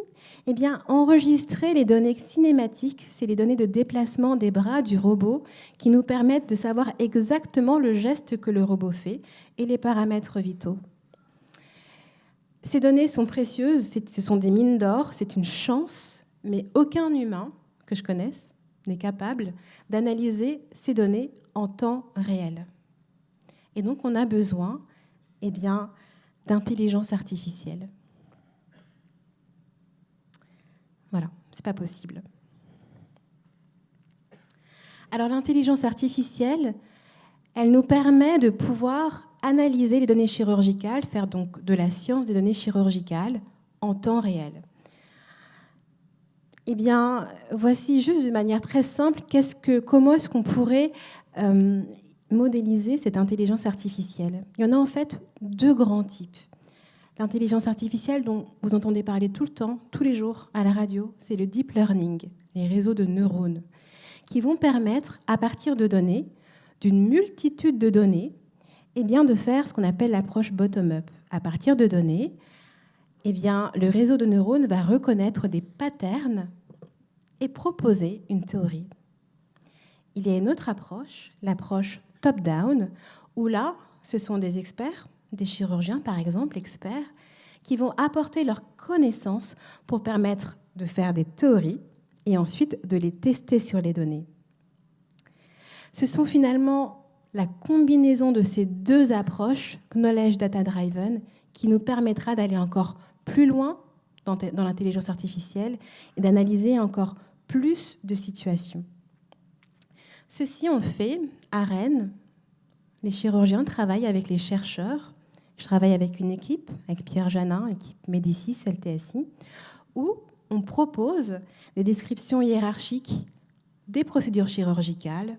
enregistrer les données cinématiques, c'est les données de déplacement des bras du robot qui nous permettent de savoir exactement le geste que le robot fait et les paramètres vitaux. Ces données sont précieuses, ce sont des mines d'or, c'est une chance, mais aucun humain que je connaisse n'est capable d'analyser ces données en temps réel. Et donc on a besoin d'intelligence artificielle. Voilà, c'est pas possible. Alors l'intelligence artificielle, elle nous permet de pouvoir analyser les données chirurgicales, faire donc de la science des données chirurgicales en temps réel. Voici juste de manière très simple comment est-ce qu'on pourrait modéliser cette intelligence artificielle. Il y en a en fait deux grands types. L'intelligence artificielle dont vous entendez parler tout le temps, tous les jours à la radio, c'est le deep learning, les réseaux de neurones, qui vont permettre, à partir de données, d'une multitude de données, de faire ce qu'on appelle l'approche bottom-up. À partir de données, le réseau de neurones va reconnaître des patterns et proposer une théorie. Il y a une autre approche, l'approche top-down, où là, ce sont des experts, des chirurgiens par exemple, experts, qui vont apporter leurs connaissances pour permettre de faire des théories et ensuite de les tester sur les données. Ce sont finalement la combinaison de ces deux approches, Knowledge Data Driven, qui nous permettra d'aller encore plus loin dans l'intelligence artificielle et d'analyser encore plus de situations. Ceci, on fait à Rennes. Les chirurgiens travaillent avec les chercheurs. Je travaille avec une équipe, avec Pierre Janin, équipe Médicis, LTSI, où on propose des descriptions hiérarchiques des procédures chirurgicales,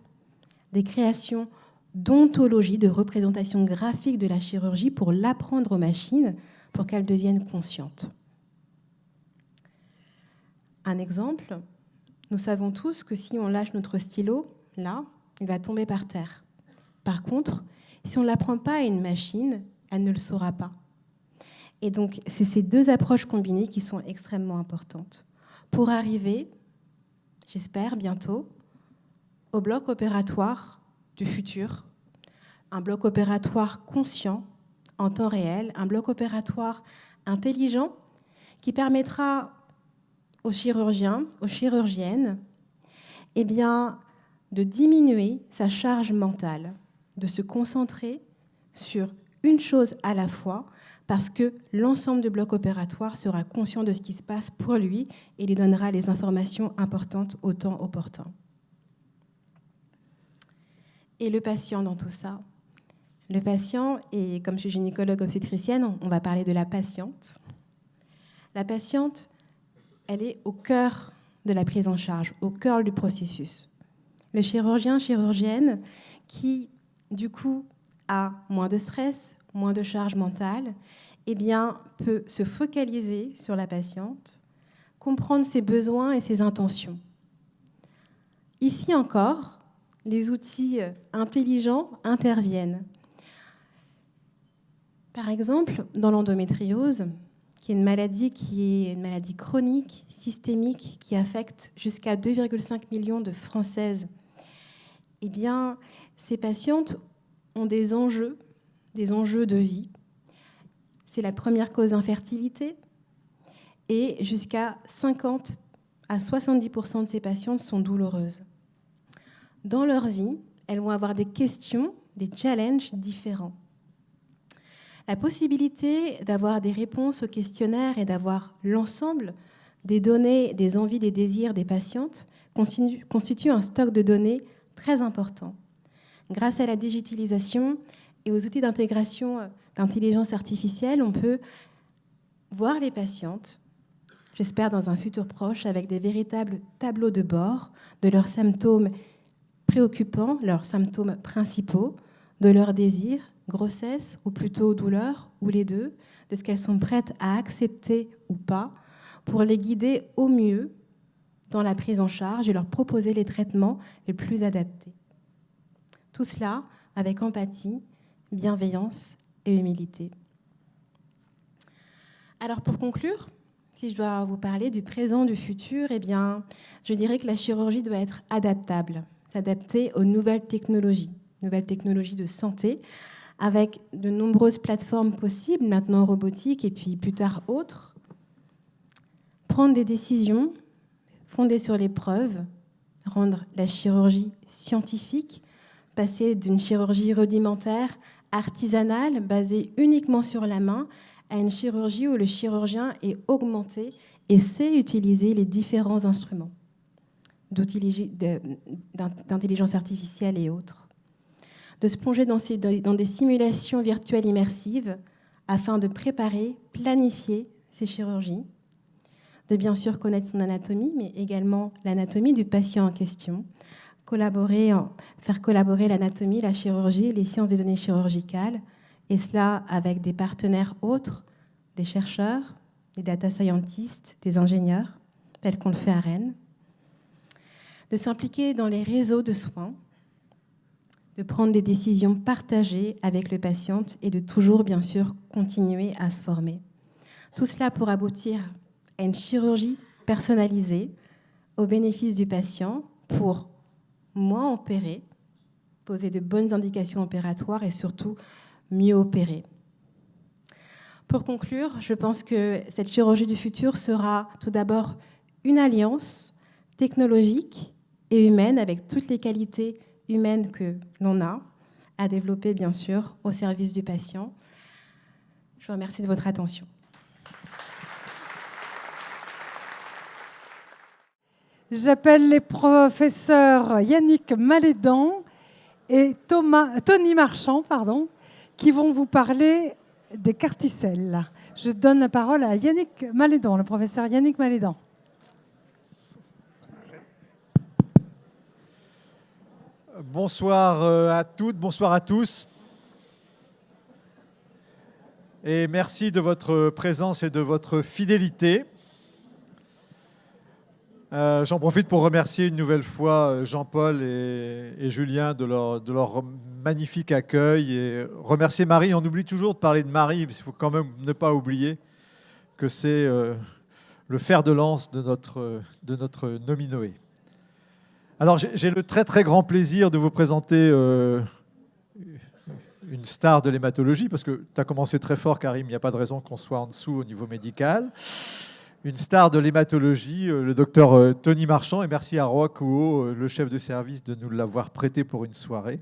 des créations d'ontologie, de représentation graphique de la chirurgie pour l'apprendre aux machines pour qu'elles deviennent conscientes. Un exemple, nous savons tous que si on lâche notre stylo, là, il va tomber par terre. Par contre, si on ne l'apprend pas à une machine, elle ne le saura pas. Et donc, c'est ces deux approches combinées qui sont extrêmement importantes pour arriver, j'espère bientôt, au bloc opératoire du futur, un bloc opératoire conscient en temps réel, un bloc opératoire intelligent qui permettra aux chirurgiens, aux chirurgiennes, eh bien, de diminuer sa charge mentale, de se concentrer sur une chose à la fois, parce que l'ensemble du bloc opératoire sera conscient de ce qui se passe pour lui et lui donnera les informations importantes au temps opportun. Et le patient dans tout ça? Le patient, et comme je suis gynécologue obstétricienne, on va parler de la patiente. La patiente, elle est au cœur de la prise en charge, au cœur du processus. Le chirurgien, chirurgienne, qui, du coup, a moins de stress, moins de charge mentale, eh bien, peut se focaliser sur la patiente, comprendre ses besoins et ses intentions. Ici encore, les outils intelligents interviennent. Par exemple, dans l'endométriose, qui est une maladie chronique, systémique, qui affecte jusqu'à 2,5 millions de Françaises, eh bien, ces patientes ont des enjeux de vie. C'est la première cause d'infertilité et jusqu'à 50 à 70% de ces patientes sont douloureuses. Dans leur vie, elles vont avoir des questions, des challenges différents. La possibilité d'avoir des réponses au questionnaire et d'avoir l'ensemble des données, des envies, des désirs des patientes constitue un stock de données très important. Grâce à la digitalisation et aux outils d'intégration d'intelligence artificielle, on peut voir les patientes, j'espère dans un futur proche, avec des véritables tableaux de bord de leurs symptômes préoccupants, leurs symptômes principaux, de leurs désirs, grossesse ou plutôt douleur, ou les deux, de ce qu'elles sont prêtes à accepter ou pas, pour les guider au mieux dans la prise en charge et leur proposer les traitements les plus adaptés. Tout cela avec empathie, bienveillance et humilité. Alors pour conclure, si je dois vous parler du présent, du futur, eh bien, je dirais que la chirurgie doit être adaptable, s'adapter aux nouvelles technologies de santé, avec de nombreuses plateformes possibles, maintenant robotiques et puis plus tard autres. Prendre des décisions fondées sur les preuves, rendre la chirurgie scientifique, passer d'une chirurgie rudimentaire, artisanale, basée uniquement sur la main, à une chirurgie où le chirurgien est augmenté et sait utiliser les différents instruments d'intelligence artificielle et autres. De se plonger dans des simulations virtuelles immersives afin de préparer, planifier ces chirurgies, de bien sûr connaître son anatomie, mais également l'anatomie du patient en question, faire collaborer l'anatomie, la chirurgie, les sciences des données chirurgicales, et cela avec des partenaires autres, des chercheurs, des data scientists, des ingénieurs, tels qu'on le fait à Rennes, de s'impliquer dans les réseaux de soins, de prendre des décisions partagées avec le patient et de toujours, bien sûr, continuer à se former. Tout cela pour aboutir à une chirurgie personnalisée au bénéfice du patient pour moins opérer, poser de bonnes indications opératoires et surtout mieux opérer. Pour conclure, je pense que cette chirurgie du futur sera tout d'abord une alliance technologique et humaine avec toutes les qualités humaines que l'on a à développer, bien sûr, au service du patient. Je vous remercie de votre attention. J'appelle les professeurs Yannick Malédan et Tony Marchand, qui vont vous parler des carticelles. Je donne la parole à Yannick Malédan, le professeur Yannick Malédan. Bonsoir à toutes, bonsoir à tous. Et merci de votre présence et de votre fidélité. J'en profite pour remercier une nouvelle fois Jean-Paul et Julien de leur magnifique accueil et remercier Marie. On oublie toujours de parler de Marie, parce qu'il faut quand même ne pas oublier que c'est le fer de lance de notre Nominoé. Alors j'ai le très très grand plaisir de vous présenter une star de l'hématologie, parce que tu as commencé très fort, Karim, il n'y a pas de raison qu'on soit en dessous au niveau médical. Une star de l'hématologie, le docteur Tony Marchand, et merci à Roa Kuo, le chef de service, de nous l'avoir prêté pour une soirée.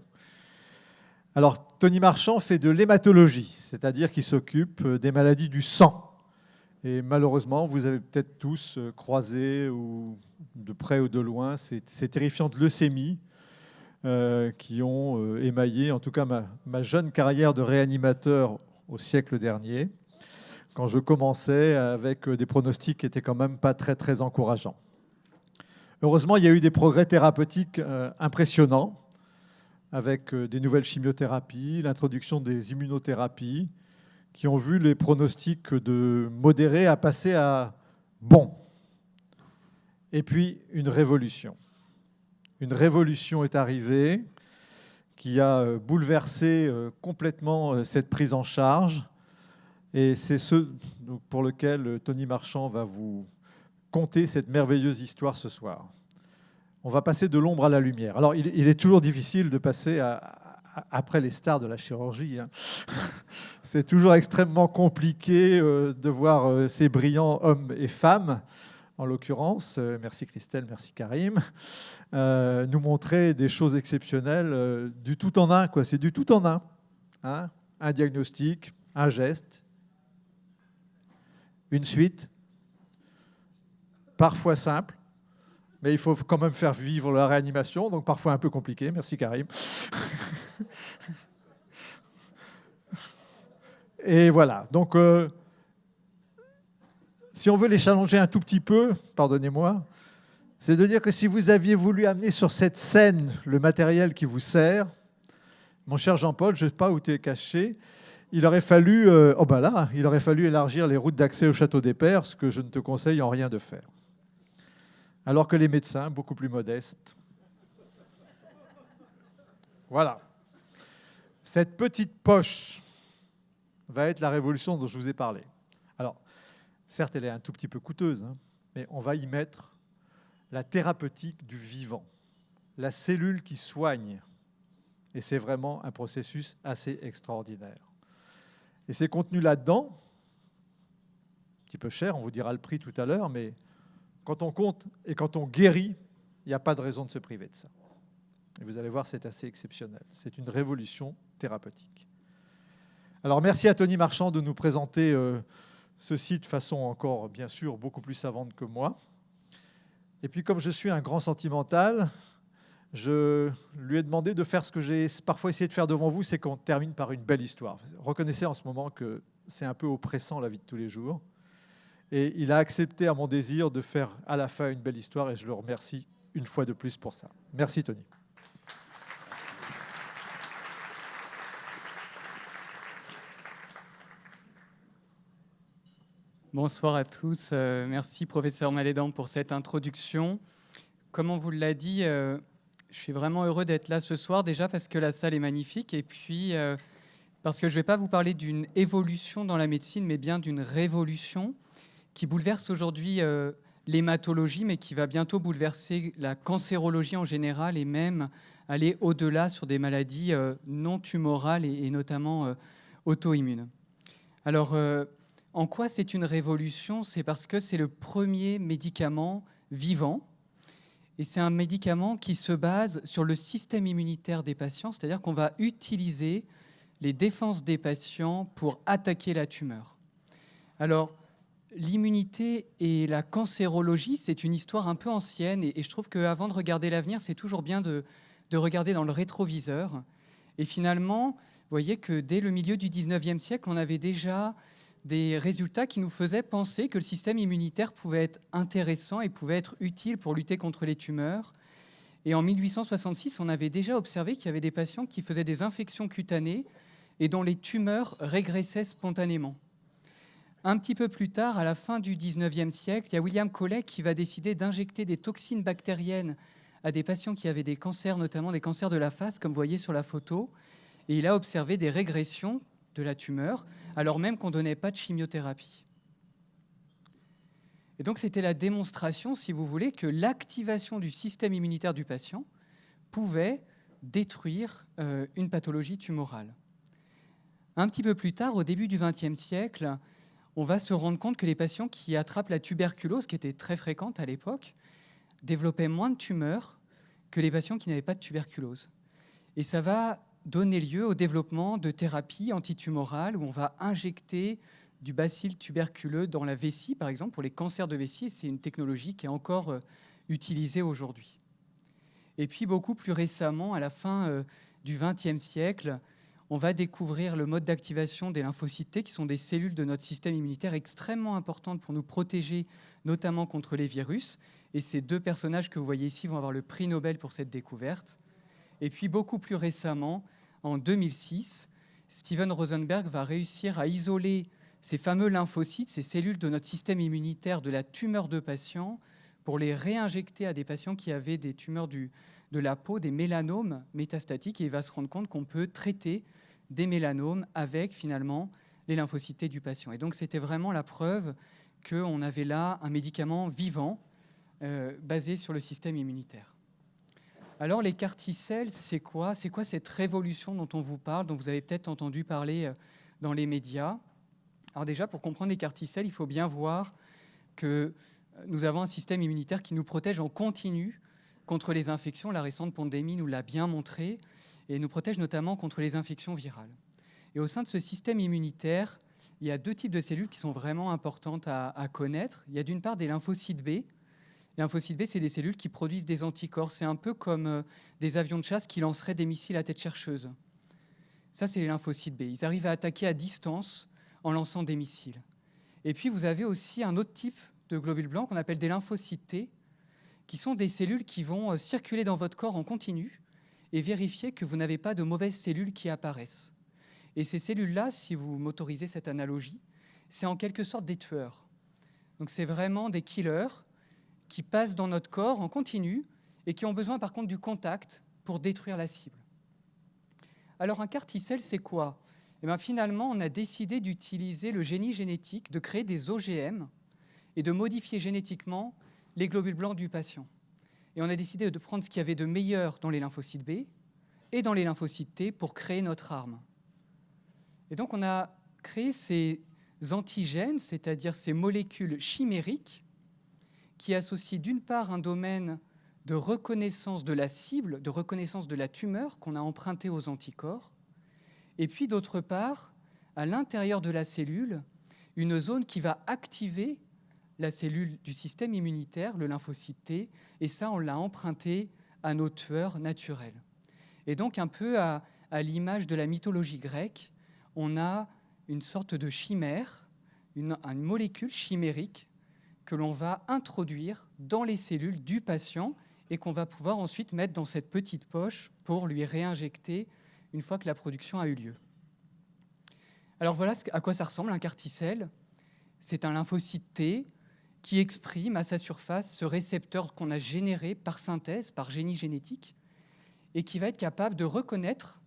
Alors, Tony Marchand fait de l'hématologie, c'est-à-dire qu'il s'occupe des maladies du sang. Et malheureusement, vous avez peut-être tous croisé, ou de près ou de loin, ces terrifiantes leucémies qui ont émaillé, en tout cas, ma jeune carrière de réanimateur au siècle dernier, quand je commençais avec des pronostics qui n'étaient quand même pas très, très encourageants. Heureusement, il y a eu des progrès thérapeutiques impressionnants, avec des nouvelles chimiothérapies, l'introduction des immunothérapies, qui ont vu les pronostics de modérés à passer à bon. Et puis, une révolution. Une révolution est arrivée qui a bouleversé complètement cette prise en charge. Et c'est ce pour lequel Tony Marchand va vous conter cette merveilleuse histoire ce soir. On va passer de l'ombre à la lumière. Alors, il est toujours difficile de passer après les stars de la chirurgie. Hein. C'est toujours extrêmement compliqué de voir ces brillants hommes et femmes, en l'occurrence, merci Christelle, merci Karim, nous montrer des choses exceptionnelles, du tout en un, quoi. C'est du tout en un. Hein. Un diagnostic, un geste, une suite, parfois simple, mais il faut quand même faire vivre la réanimation, donc parfois un peu compliqué. Merci Karim. Et voilà. Donc, si on veut les challenger un tout petit peu, pardonnez-moi, c'est de dire que si vous aviez voulu amener sur cette scène le matériel qui vous sert, mon cher Jean-Paul, je ne sais pas où tu es caché, il aurait fallu, il aurait fallu élargir les routes d'accès au Château des Pères, ce que je ne te conseille en rien de faire. Alors que les médecins, beaucoup plus modestes. Voilà. Cette petite poche va être la révolution dont je vous ai parlé. Alors, certes, elle est un tout petit peu coûteuse, hein, mais on va y mettre la thérapeutique du vivant, la cellule qui soigne. Et c'est vraiment un processus assez extraordinaire. Et c'est contenu là-dedans, un petit peu cher, on vous dira le prix tout à l'heure, mais quand on compte et quand on guérit, il n'y a pas de raison de se priver de ça. Et vous allez voir, c'est assez exceptionnel. C'est une révolution thérapeutique. Alors, merci à Tony Marchand de nous présenter ceci de façon encore, bien sûr, beaucoup plus savante que moi. Et puis, comme je suis un grand sentimental, je lui ai demandé de faire ce que j'ai parfois essayé de faire devant vous, c'est qu'on termine par une belle histoire. Reconnaissez en ce moment que c'est un peu oppressant la vie de tous les jours. Et il a accepté à mon désir de faire à la fin une belle histoire et je le remercie une fois de plus pour ça. Merci Tony. Bonsoir à tous. Merci professeur Malédan pour cette introduction. Comme on vous l'a dit, je suis vraiment heureux d'être là ce soir, déjà parce que la salle est magnifique et puis parce que je ne vais pas vous parler d'une évolution dans la médecine, mais bien d'une révolution qui bouleverse aujourd'hui l'hématologie, mais qui va bientôt bouleverser la cancérologie en général et même aller au-delà sur des maladies non tumorales et notamment auto-immunes. Alors, en quoi c'est une révolution? C'est parce que c'est le premier médicament vivant et c'est un médicament qui se base sur le système immunitaire des patients, c'est-à-dire qu'on va utiliser les défenses des patients pour attaquer la tumeur. Alors, l'immunité et la cancérologie, c'est une histoire un peu ancienne et je trouve qu'avant de regarder l'avenir, c'est toujours bien de regarder dans le rétroviseur. Et finalement, vous voyez que dès le milieu du 19e siècle, on avait déjà des résultats qui nous faisaient penser que le système immunitaire pouvait être intéressant et pouvait être utile pour lutter contre les tumeurs. Et en 1866, on avait déjà observé qu'il y avait des patients qui faisaient des infections cutanées et dont les tumeurs régressaient spontanément. Un petit peu plus tard, à la fin du 19e siècle, il y a William Collet qui va décider d'injecter des toxines bactériennes à des patients qui avaient des cancers, notamment des cancers de la face, comme vous voyez sur la photo. Et il a observé des régressions de la tumeur, alors même qu'on ne donnait pas de chimiothérapie. Et donc, c'était la démonstration, si vous voulez, que l'activation du système immunitaire du patient pouvait détruire une pathologie tumorale. Un petit peu plus tard, au début du XXe siècle, on va se rendre compte que les patients qui attrapent la tuberculose, qui était très fréquente à l'époque, développaient moins de tumeurs que les patients qui n'avaient pas de tuberculose. Et ça va donner lieu au développement de thérapies antitumorales où on va injecter du bacille tuberculeux dans la vessie, par exemple, pour les cancers de vessie. C'est une technologie qui est encore utilisée aujourd'hui. Et puis, beaucoup plus récemment, à la fin du XXe siècle, on va découvrir le mode d'activation des lymphocytes T, qui sont des cellules de notre système immunitaire extrêmement importantes pour nous protéger, notamment contre les virus. Et ces deux personnages que vous voyez ici vont avoir le prix Nobel pour cette découverte. Et puis, beaucoup plus récemment, en 2006, Steven Rosenberg va réussir à isoler ces fameux lymphocytes, ces cellules de notre système immunitaire de la tumeur de patients, pour les réinjecter à des patients qui avaient des tumeurs de la peau, des mélanomes métastatiques. Et il va se rendre compte qu'on peut traiter des mélanomes avec, finalement, les lymphocytes T du patient. Et donc, c'était vraiment la preuve qu'on avait là un médicament vivant basé sur le système immunitaire. Alors, les CAR-T-cells, c'est quoi cette révolution dont on vous parle, dont vous avez peut-être entendu parler dans les médias? Alors déjà, pour comprendre les CAR-T-cells, il faut bien voir que nous avons un système immunitaire qui nous protège en continu contre les infections. La récente pandémie nous l'a bien montré, et nous protège notamment contre les infections virales. Et au sein de ce système immunitaire, il y a deux types de cellules qui sont vraiment importantes à connaître. Il y a d'une part des lymphocytes B. Les lymphocytes B, c'est des cellules qui produisent des anticorps. C'est un peu comme des avions de chasse qui lanceraient des missiles à tête chercheuse. Ça, c'est les lymphocytes B. Ils arrivent à attaquer à distance en lançant des missiles. Et puis, vous avez aussi un autre type de globules blancs qu'on appelle des lymphocytes T, qui sont des cellules qui vont circuler dans votre corps en continu et vérifier que vous n'avez pas de mauvaises cellules qui apparaissent. Et ces cellules-là, si vous m'autorisez cette analogie, c'est en quelque sorte des tueurs. Donc c'est vraiment des killers qui passent dans notre corps en continu et qui ont besoin par contre du contact pour détruire la cible. Alors un CAR-T-cell, c'est quoi? Eh bien, finalement, on a décidé d'utiliser le génie génétique, de créer des OGM et de modifier génétiquement les globules blancs du patient. Et on a décidé de prendre ce qu'il y avait de meilleur dans les lymphocytes B et dans les lymphocytes T pour créer notre arme. Et donc, on a créé ces antigènes, c'est-à-dire ces molécules chimériques qui associent d'une part un domaine de reconnaissance de la cible, de reconnaissance de la tumeur qu'on a emprunté aux anticorps, et puis d'autre part, à l'intérieur de la cellule, une zone qui va activer la cellule du système immunitaire, le lymphocyte T, et ça, on l'a emprunté à nos tueurs naturels. Et donc, un peu à l'image de la mythologie grecque, on a une sorte de chimère, une molécule chimérique que l'on va introduire dans les cellules du patient et qu'on va pouvoir ensuite mettre dans cette petite poche pour lui réinjecter une fois que la production a eu lieu. Alors voilà à quoi ça ressemble un CAR-T-cell. C'est un lymphocyte T qui exprime à sa surface ce récepteur qu'on a généré par synthèse, par génie génétique, et qui va être capable de reconnaître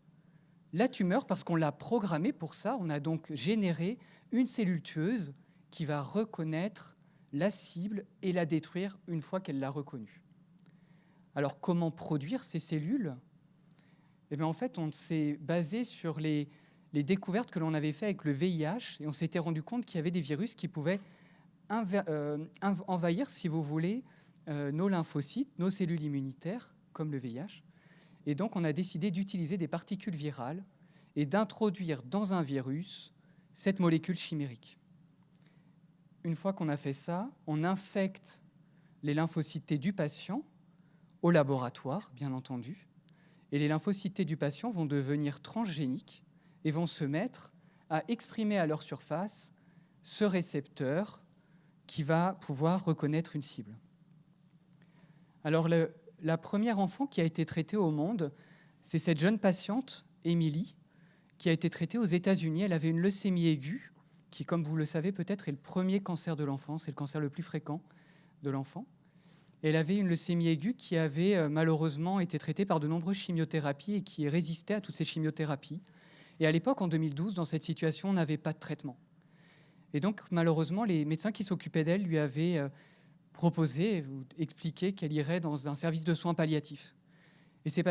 la tumeur parce qu'on l'a programmé pour ça. On a donc généré une cellule tueuse qui va reconnaître la cible et la détruire une fois qu'elle l'a reconnue. Alors, comment produire ces cellules? Eh bien, en fait, on s'est basé sur les découvertes que l'on avait faites avec le VIH et on s'était rendu compte qu'il y avait des virus qui pouvaient envahir, si vous voulez, nos lymphocytes, nos cellules immunitaires, comme le VIH. Et donc, on a décidé d'utiliser des particules virales et d'introduire dans un virus cette molécule chimérique. Une fois qu'on a fait ça, on infecte les lymphocytes T du patient au laboratoire, bien entendu, et les lymphocytes T du patient vont devenir transgéniques et vont se mettre à exprimer à leur surface ce récepteur qui va pouvoir reconnaître une cible. Alors, la première enfant qui a été traitée au monde, c'est cette jeune patiente, Émilie, qui a été traitée aux États-Unis. Elle avait une leucémie aiguë, qui, comme vous le savez peut-être, est le premier cancer de l'enfant, c'est le cancer le plus fréquent de l'enfant. Elle avait une leucémie aiguë qui avait malheureusement été traitée par de nombreuses chimiothérapies et qui résistait à toutes ces chimiothérapies. Et à l'époque, en 2012, dans cette situation, on n'avait pas de traitement. Et donc, malheureusement, les médecins qui s'occupaient d'elle lui avaient proposé ou expliqué qu'elle irait dans un service de soins palliatifs. Et ses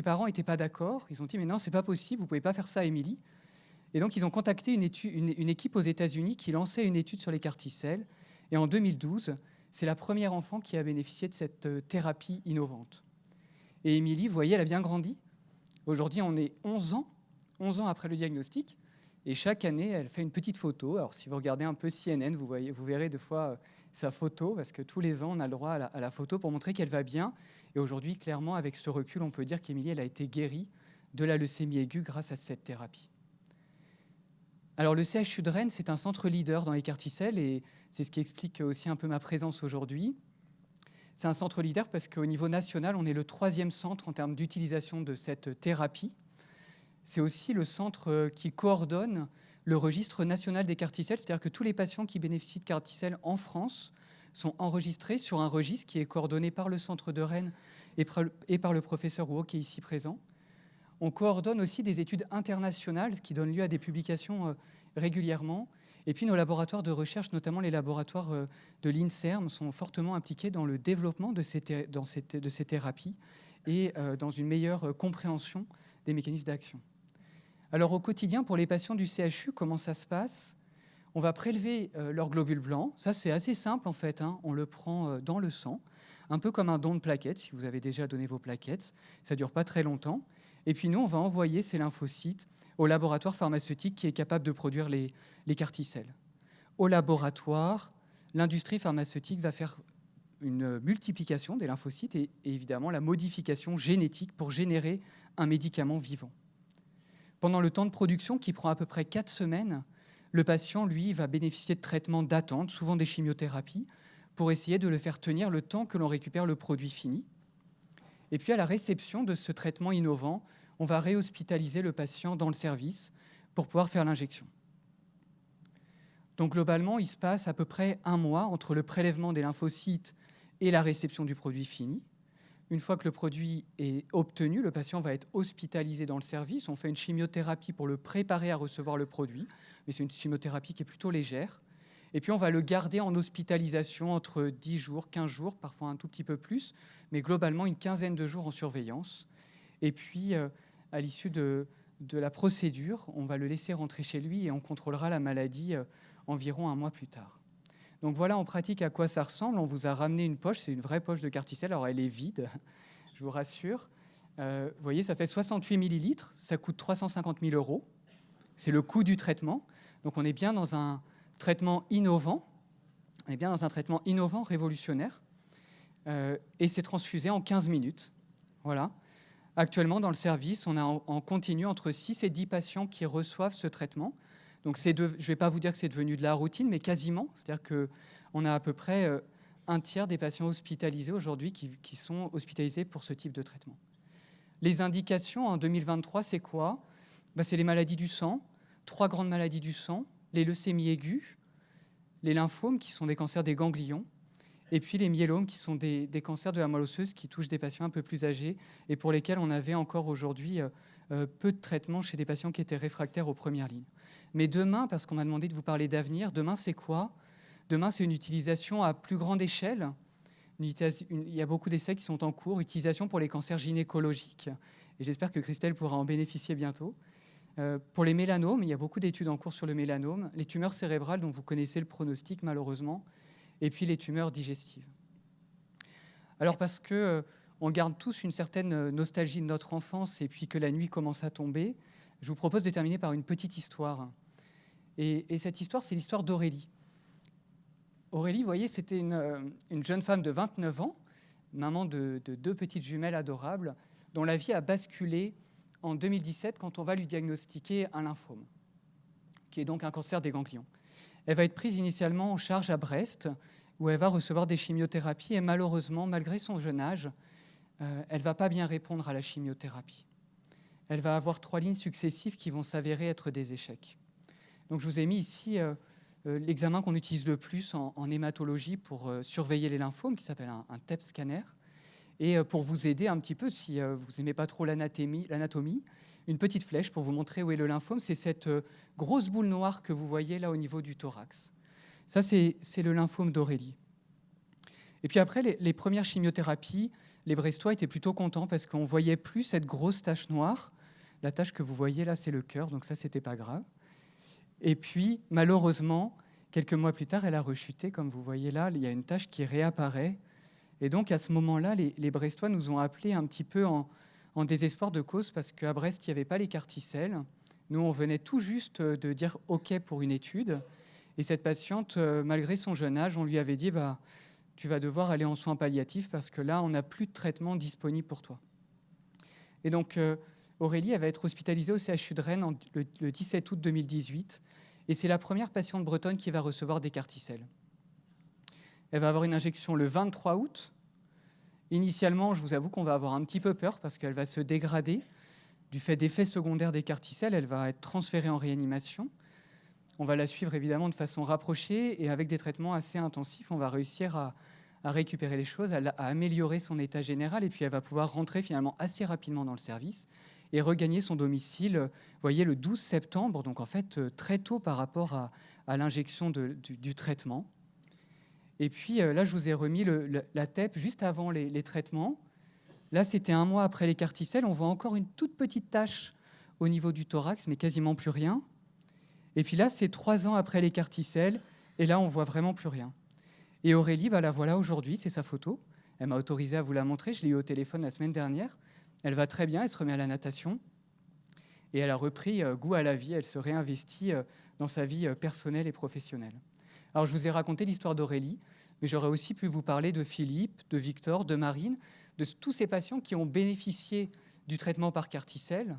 parents n'étaient pas d'accord. Ils ont dit « Mais non, c'est pas possible, vous pouvez pas faire ça, Émilie. » Et donc, ils ont contacté une équipe aux États-Unis qui lançait une étude sur les carticelles. Et en 2012, c'est la première enfant qui a bénéficié de cette thérapie innovante. Et Émilie, vous voyez, elle a bien grandi. Aujourd'hui, on est 11 ans après le diagnostic. Et chaque année, elle fait une petite photo. Alors, si vous regardez un peu CNN, vous verrez des fois sa photo, parce que tous les ans, on a le droit à la photo pour montrer qu'elle va bien. Et aujourd'hui, clairement, avec ce recul, on peut dire qu'Émilie, elle a été guérie de la leucémie aiguë grâce à cette thérapie. Alors, le CHU de Rennes, c'est un centre leader dans les carticelles, et c'est ce qui explique aussi un peu ma présence aujourd'hui. C'est un centre leader parce qu'au niveau national, on est le 3e centre en termes d'utilisation de cette thérapie. C'est aussi le centre qui coordonne le registre national des carticelles, c'est-à-dire que tous les patients qui bénéficient de carticelles en France sont enregistrés sur un registre qui est coordonné par le centre de Rennes et par le professeur Rouault qui est ici présent. On coordonne aussi des études internationales qui donnent lieu à des publications régulièrement. Et puis nos laboratoires de recherche, notamment les laboratoires de l'INSERM, sont fortement impliqués dans le développement de ces thérapies et dans une meilleure compréhension des mécanismes d'action. Alors au quotidien, pour les patients du CHU, comment ça se passe? On va prélever leurs globules blancs. Ça, c'est assez simple en fait, hein. On le prend dans le sang, un peu comme un don de plaquettes, si vous avez déjà donné vos plaquettes. Ça ne dure pas très longtemps. Et puis nous, on va envoyer ces lymphocytes au laboratoire pharmaceutique qui est capable de produire les carticelles. Au laboratoire, l'industrie pharmaceutique va faire une multiplication des lymphocytes et évidemment la modification génétique pour générer un médicament vivant. Pendant le temps de production, qui prend à peu près 4 semaines, le patient, lui, va bénéficier de traitements d'attente, souvent des chimiothérapies, pour essayer de le faire tenir le temps que l'on récupère le produit fini. Et puis à la réception de ce traitement innovant, on va réhospitaliser le patient dans le service pour pouvoir faire l'injection. Donc globalement, il se passe à peu près 1 mois entre le prélèvement des lymphocytes et la réception du produit fini. Une fois que le produit est obtenu, le patient va être hospitalisé dans le service. On fait une chimiothérapie pour le préparer à recevoir le produit, mais c'est une chimiothérapie qui est plutôt légère. Et puis on va le garder en hospitalisation entre 10 jours, 15 jours, parfois un tout petit peu plus, mais globalement une quinzaine de jours en surveillance. Et puis, à l'issue de la procédure, on va le laisser rentrer chez lui et on contrôlera la maladie environ 1 mois plus tard. Donc voilà en pratique à quoi ça ressemble. On vous a ramené une poche, c'est une vraie poche de carticelle. Alors elle est vide, je vous rassure. Vous voyez, ça fait 68 millilitres, ça coûte 350 000 €. C'est le coût du traitement. Donc on est bien dans un traitement innovant, révolutionnaire, et c'est transfusé en 15 minutes. Voilà. Actuellement, dans le service, on a en continu entre 6 et 10 patients qui reçoivent ce traitement. Donc je ne vais pas vous dire que c'est devenu de la routine, mais quasiment. C'est-à-dire qu'on a à peu près un tiers des patients hospitalisés aujourd'hui qui sont hospitalisés pour ce type de traitement. Les indications en 2023, c'est quoi? C'est les maladies du sang, 3 grandes maladies du sang, les leucémies aiguës, les lymphomes qui sont des cancers des ganglions, et puis les myélomes qui sont des cancers de la moelle osseuse qui touchent des patients un peu plus âgés et pour lesquels on avait encore aujourd'hui peu de traitements chez des patients qui étaient réfractaires aux premières lignes. Mais demain, parce qu'on m'a demandé de vous parler d'avenir, demain c'est quoi? Demain c'est une utilisation à plus grande échelle. Il y a beaucoup d'essais qui sont en cours, utilisation pour les cancers gynécologiques. Et j'espère que Christelle pourra en bénéficier bientôt. Pour les mélanomes, il y a beaucoup d'études en cours sur le mélanome, les tumeurs cérébrales dont vous connaissez le pronostic malheureusement, et puis les tumeurs digestives. Alors parce qu'on garde tous une certaine nostalgie de notre enfance et puis que la nuit commence à tomber, je vous propose de terminer par une petite histoire. Et cette histoire, c'est l'histoire d'Aurélie. Aurélie, vous voyez, c'était une jeune femme de 29 ans, maman de 2 petites jumelles adorables, dont la vie a basculé en 2017 quand on va lui diagnostiquer un lymphome, qui est donc un cancer des ganglions. Elle va être prise initialement en charge à Brest, où elle va recevoir des chimiothérapies, et malheureusement, malgré son jeune âge, elle ne va pas bien répondre à la chimiothérapie. Elle va avoir 3 lignes successives qui vont s'avérer être des échecs. Donc je vous ai mis ici l'examen qu'on utilise le plus en hématologie pour surveiller les lymphomes, qui s'appelle un TEP scanner. Et pour vous aider un petit peu, si vous n'aimez pas trop l'anatomie, une petite flèche pour vous montrer où est le lymphome, c'est cette grosse boule noire que vous voyez là au niveau du thorax. Ça, c'est le lymphome d'Aurélie. Et puis après, les premières chimiothérapies, les Brestois étaient plutôt contents parce qu'on ne voyait plus cette grosse tache noire. La tache que vous voyez là, c'est le cœur, donc ça, c'était pas grave. Et puis, malheureusement, quelques mois plus tard, elle a rechuté. Comme vous voyez là, il y a une tache qui réapparaît. Et donc, à ce moment-là, les Brestois nous ont appelés un petit peu en désespoir de cause parce qu'à Brest, il n'y avait pas les carticelles. Nous, on venait tout juste de dire OK pour une étude. Et cette patiente, malgré son jeune âge, on lui avait dit tu vas devoir aller en soins palliatifs parce que là, on n'a plus de traitement disponible pour toi. Et donc, Aurélie, elle va être hospitalisée au CHU de Rennes le 17 août 2018. Et c'est la première patiente bretonne qui va recevoir des carticelles. Elle va avoir une injection le 23 août. Initialement, je vous avoue qu'on va avoir un petit peu peur parce qu'elle va se dégrader. Du fait d'effets secondaires des carticelles, elle va être transférée en réanimation. On va la suivre évidemment de façon rapprochée et avec des traitements assez intensifs, on va réussir à récupérer les choses, à améliorer son état général et puis elle va pouvoir rentrer finalement assez rapidement dans le service et regagner son domicile, vous voyez, le 12 septembre, donc en fait très tôt par rapport à l'injection du traitement. Et puis là, je vous ai remis la TEP juste avant les traitements. Là, c'était 1 mois après les carticelles. On voit encore une toute petite tache au niveau du thorax, mais quasiment plus rien. Et puis là, c'est 3 ans après les carticelles. Et là, on voit vraiment plus rien. Et Aurélie, la voilà aujourd'hui, c'est sa photo. Elle m'a autorisé à vous la montrer. Je l'ai eu au téléphone la semaine dernière. Elle va très bien, elle se remet à la natation. Et elle a repris goût à la vie. Elle se réinvestit dans sa vie personnelle et professionnelle. Alors, je vous ai raconté l'histoire d'Aurélie, mais j'aurais aussi pu vous parler de Philippe, de Victor, de Marine, de tous ces patients qui ont bénéficié du traitement par carticelle,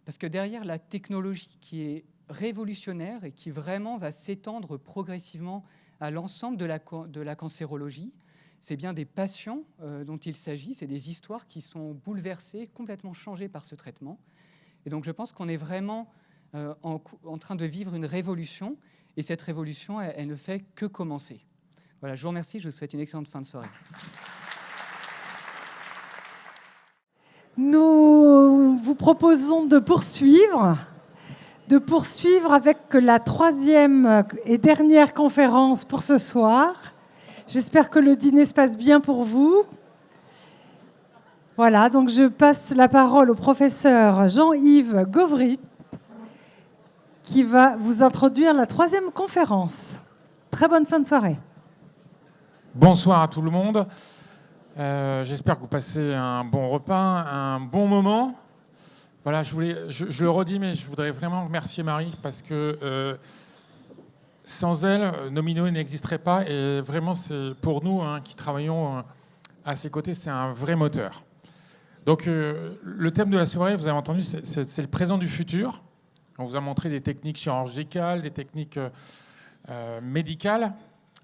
parce que derrière la technologie qui est révolutionnaire et qui vraiment va s'étendre progressivement à l'ensemble de la cancérologie, c'est bien des patients dont il s'agit, c'est des histoires qui sont bouleversées, complètement changées par ce traitement. Et donc je pense qu'on est vraiment en train de vivre une révolution, et cette révolution, elle ne fait que commencer. Voilà, je vous remercie, je vous souhaite une excellente fin de soirée. Nous vous proposons de poursuivre avec la 3e et dernière conférence pour ce soir. J'espère que le dîner se passe bien pour vous. Voilà, donc je passe la parole au professeur Jean-Yves Gauvry qui va vous introduire la 3e conférence. Très bonne fin de soirée. Bonsoir à tout le monde. J'espère que vous passez un bon repas, un bon moment. Voilà, je le redis, mais je voudrais vraiment remercier Marie parce que sans elle, Nominoé n'existerait pas. Et vraiment, c'est pour nous qui travaillons à ses côtés, c'est un vrai moteur. Donc, le thème de la soirée, vous avez entendu, c'est le présent du futur. On vous a montré des techniques chirurgicales, des techniques médicales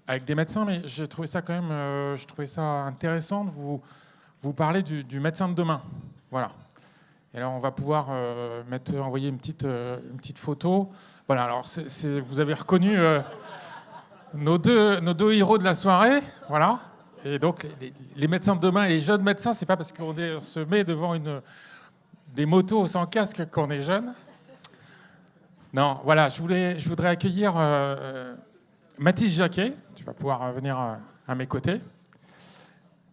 avec des médecins, mais j'ai trouvé ça quand même, je trouvais ça intéressant de vous parler du médecin de demain. Voilà. Et alors, on va pouvoir envoyer une petite photo. Voilà. Alors, vous avez reconnu nos deux héros de la soirée. Voilà. Et donc, les médecins de demain et les jeunes médecins, c'est pas parce qu'on se met devant des motos sans casque qu'on est jeune. Non. Voilà. Je voudrais accueillir Mathis Jacquet. Tu vas pouvoir venir à mes côtés.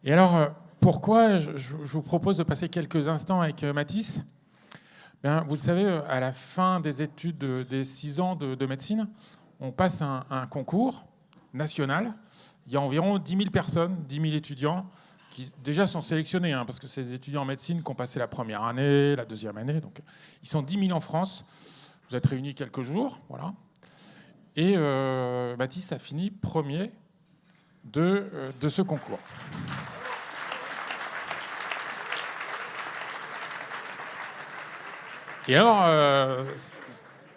Et alors, pourquoi je vous propose de passer quelques instants avec Mathis ? Bien, vous le savez, à la fin des études des 6 ans de médecine, on passe un concours national. Il y a environ 10 000 personnes, 10 000 étudiants qui déjà sont sélectionnés, parce que c'est des étudiants en médecine qui ont passé la première année, la deuxième année. Donc, ils sont 10 000 en France. Vous êtes réunis quelques jours, voilà. Et Mathis a fini premier de ce concours. Et alors,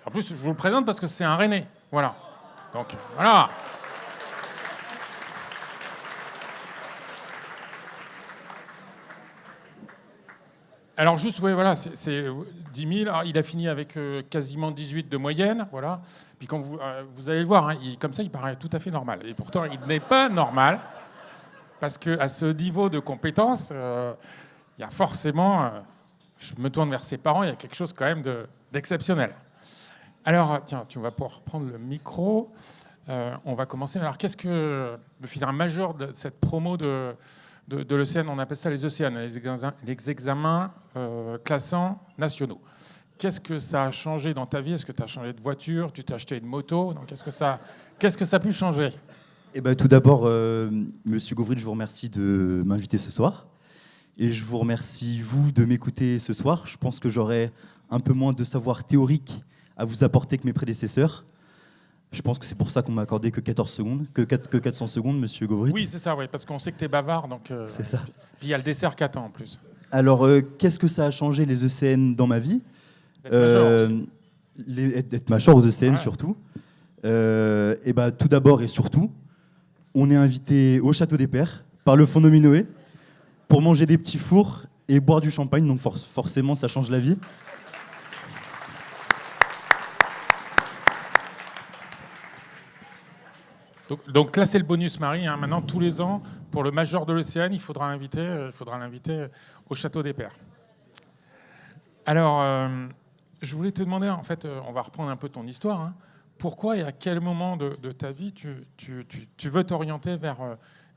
en plus, je vous le présente parce que c'est un Rennais. Voilà. Donc, voilà. Alors juste, oui, voilà, c'est 10 000. Alors, il a fini avec quasiment 18 de moyenne, voilà. Puis quand vous allez le voir, comme ça, il paraît tout à fait normal. Et pourtant, il n'est pas normal, parce qu'à ce niveau de compétence, il y a forcément... je me tourne vers ses parents, il y a quelque chose quand même d'exceptionnel. Alors, tiens, tu vas pouvoir prendre le micro. On va commencer. Alors, qu'est-ce que le filière majeur de cette promo de l'ECN, on appelle ça les ECN, les examens classants nationaux. qu'est-ce que ça a changé dans ta vie? Est-ce que tu as changé de voiture? Tu t'es acheté une moto? Donc, qu'est-ce que ça a pu changer? Eh ben, tout d'abord, Monsieur Gauvry, je vous remercie de m'inviter ce soir. Et je vous remercie, vous, de m'écouter ce soir. Je pense que j'aurai un peu moins de savoir théorique à vous apporter que mes prédécesseurs. Je pense que c'est pour ça qu'on m'a accordé que 14 secondes, que 400 secondes, Monsieur Gauvry. Oui, c'est ça, oui, parce qu'on sait que tu es bavard. Donc, c'est ça. Puis il y a le dessert qui attend en plus. Alors, qu'est-ce que ça a changé les ECN dans ma vie? D'être major aux ECN, ouais. Surtout. Et bah, tout d'abord et surtout, on est invité au Château des Pères par le Fonds Nominoé pour manger des petits fours et boire du champagne, donc forcément ça change la vie. Donc là, c'est le bonus, Marie. Hein. Maintenant, tous les ans, pour le major de l'Océan, il faudra l'inviter au Château des Pères. Alors, je voulais te demander, en fait, on va reprendre un peu ton histoire. Hein. Pourquoi et à quel moment de ta vie tu veux t'orienter vers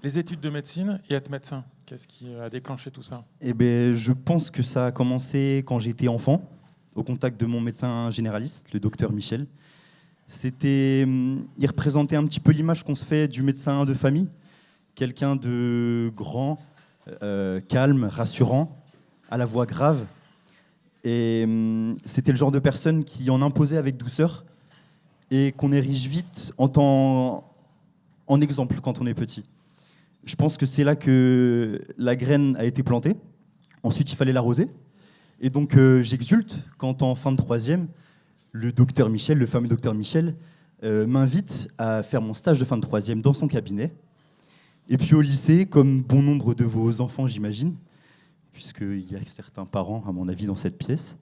les études de médecine et être médecin? Qu'est-ce qui a déclenché tout ça? Eh bien, je pense que ça a commencé quand j'étais enfant, au contact de mon médecin généraliste, le docteur Michel. Il représentait un petit peu l'image qu'on se fait du médecin de famille, quelqu'un de grand, calme, rassurant, à la voix grave. Et c'était le genre de personne qui en imposait avec douceur et qu'on érige vite en exemple quand on est petit. Je pense que c'est là que la graine a été plantée. Ensuite, il fallait l'arroser. Et donc, j'exulte quand en fin de troisième, le docteur Michel, le fameux docteur Michel, m'invite à faire mon stage de fin de troisième dans son cabinet. Et puis au lycée, comme bon nombre de vos enfants, j'imagine, puisqu'il y a certains parents, à mon avis, dans cette pièce,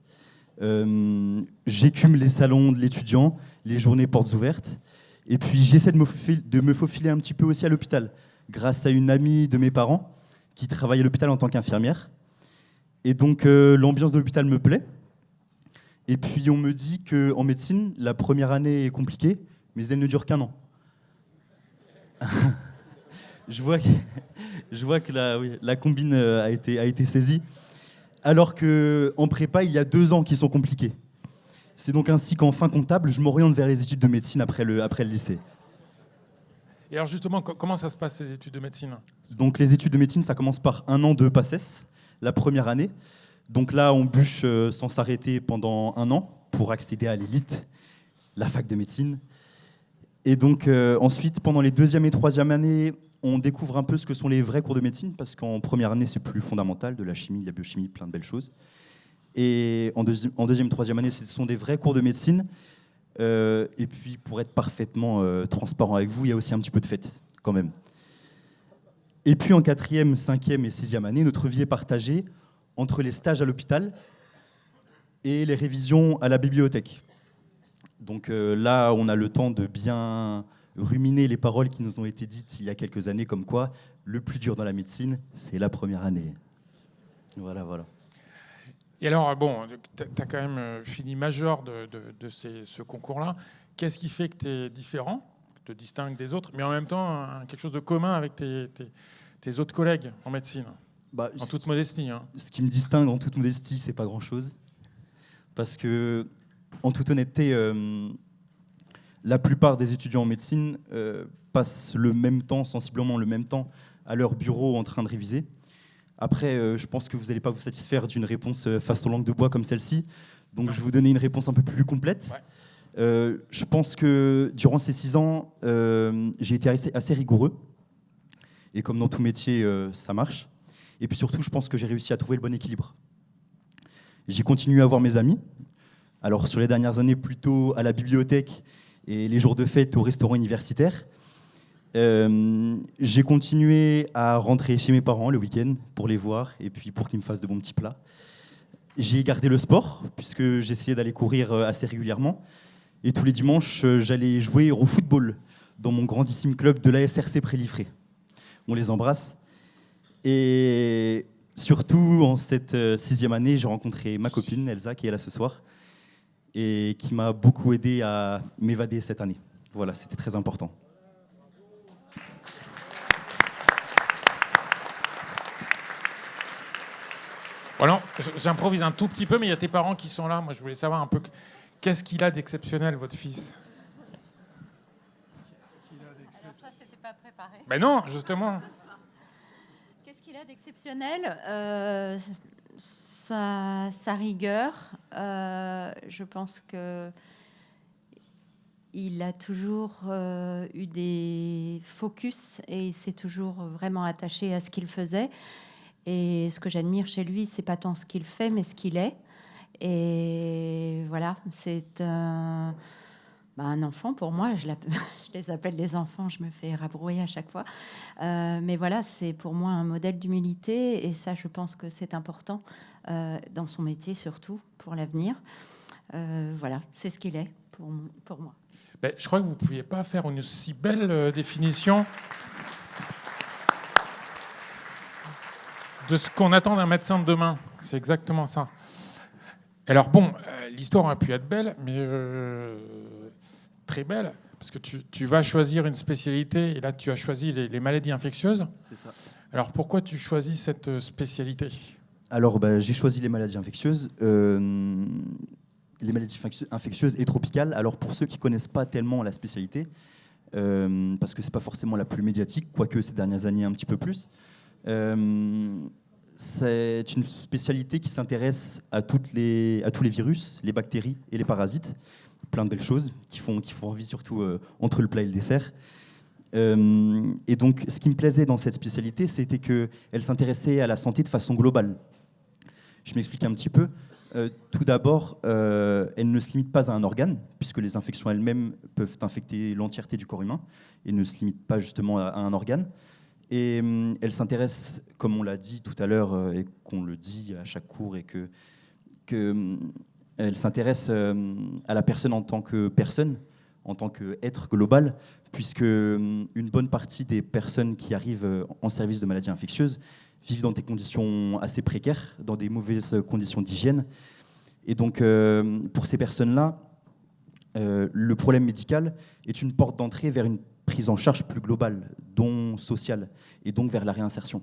j'écume les salons de l'étudiant, les journées portes ouvertes. Et puis j'essaie de me faufiler un petit peu aussi à l'hôpital, grâce à une amie de mes parents qui travaille à l'hôpital en tant qu'infirmière. Et donc l'ambiance de l'hôpital me plaît. Et puis on me dit qu'en médecine, la première année est compliquée, mais elle ne dure qu'un an. je vois que la combine a été saisie. Alors qu'en prépa, il y a 2 ans qui sont compliqués. C'est donc ainsi qu'en fin comptable, je m'oriente vers les études de médecine après le lycée. Et alors justement, comment ça se passe ces études de médecine? Donc les études de médecine, ça commence par 1 an de PACES, la première année. Donc là, on bûche sans s'arrêter pendant 1 an pour accéder à l'élite, la fac de médecine. Et donc ensuite, pendant les 2e et 3e années, on découvre un peu ce que sont les vrais cours de médecine, parce qu'en première année, c'est plus fondamental, de la chimie, de la biochimie, plein de belles choses. Et en 2e et 3e année, ce sont des vrais cours de médecine. Et puis, pour être parfaitement transparent avec vous, il y a aussi un petit peu de fête, quand même. Et puis, en 4e, 5e et 6e année, notre vie est partagée entre les stages à l'hôpital et les révisions à la bibliothèque. Donc là, on a le temps de bien ruminer les paroles qui nous ont été dites il y a quelques années, comme quoi le plus dur dans la médecine, c'est la première année. Voilà. Et alors, bon, tu as quand même fini major de ce concours-là. Qu'est-ce qui fait que tu es différent, que tu te distingues des autres, mais en même temps, quelque chose de commun avec tes autres collègues en médecine? En toute modestie. Hein. Ce qui me distingue en toute modestie, c'est pas grand-chose. Parce que, en toute honnêteté, la plupart des étudiants en médecine passent sensiblement le même temps, à leur bureau en train de réviser. Après, je pense que vous n'allez pas vous satisfaire d'une réponse façon langue de bois comme celle-ci. Donc, je vais vous donner une réponse un peu plus complète. Ouais. Je pense que durant ces 6 ans, j'ai été assez rigoureux. Et comme dans tout métier, ça marche. Et puis surtout, je pense que j'ai réussi à trouver le bon équilibre. J'ai continué à voir mes amis. Alors, sur les dernières années, plutôt à la bibliothèque et les jours de fête au restaurant universitaire. J'ai continué à rentrer chez mes parents le week-end pour les voir et puis pour qu'ils me fassent de bons petits plats. J'ai gardé le sport, puisque j'essayais d'aller courir assez régulièrement. Et tous les dimanches, j'allais jouer au football dans mon grandissime club de la SRC Prélifré. On les embrasse. Et surtout, en cette 6e année, j'ai rencontré ma copine, Elsa, qui est là ce soir, et qui m'a beaucoup aidé à m'évader cette année. Voilà, c'était très important. Voilà, j'improvise un tout petit peu, mais il y a tes parents qui sont là. Moi, je voulais savoir un peu qu'est-ce qu'il a d'exceptionnel, votre fils. Alors ça, c'était pas préparé. Ben non, justement. Qu'est-ce qu'il a d'exceptionnel sa rigueur. Je pense que il a toujours eu des focus et il s'est toujours vraiment attaché à ce qu'il faisait. Et ce que j'admire chez lui, c'est pas tant ce qu'il fait, mais ce qu'il est. Et voilà, c'est un enfant pour moi. Je les appelle les enfants, je me fais rabrouer à chaque fois. Mais voilà, c'est pour moi un modèle d'humilité. Et ça, je pense que c'est important dans son métier, surtout pour l'avenir. Voilà, c'est ce qu'il est pour moi. Ben, je crois que vous ne pouviez pas faire une si belle définition de ce qu'on attend d'un médecin de demain. C'est exactement ça. Alors bon, l'histoire a pu être belle, mais très belle, parce que tu vas choisir une spécialité, et là tu as choisi les maladies infectieuses. C'est ça. Alors pourquoi tu choisis cette spécialité ? Alors j'ai choisi les maladies infectieuses, les maladies infectieuses et tropicales. Alors pour ceux qui ne connaissent pas tellement la spécialité, parce que ce n'est pas forcément la plus médiatique, quoique ces dernières années un petit peu plus, c'est une spécialité qui s'intéresse à tous les virus, les bactéries et les parasites. Plein de belles choses qui font envie, surtout entre le plat et le dessert. Et donc, ce qui me plaisait dans cette spécialité, c'était qu'elle s'intéressait à la santé de façon globale. Je m'explique un petit peu. Tout d'abord, elle ne se limite pas à un organe, puisque les infections elles-mêmes peuvent infecter l'entièreté du corps humain, et ne se limite pas justement à un organe. Et elle s'intéresse, comme on l'a dit tout à l'heure, et qu'on le dit à chaque cours, et elle s'intéresse à la personne en tant qu'être global, puisque une bonne partie des personnes qui arrivent en service de maladies infectieuses vivent dans des conditions assez précaires, dans des mauvaises conditions d'hygiène. Et donc, pour ces personnes-là, le problème médical est une porte d'entrée vers une prise en charge plus globale, dont sociale, et donc vers la réinsertion.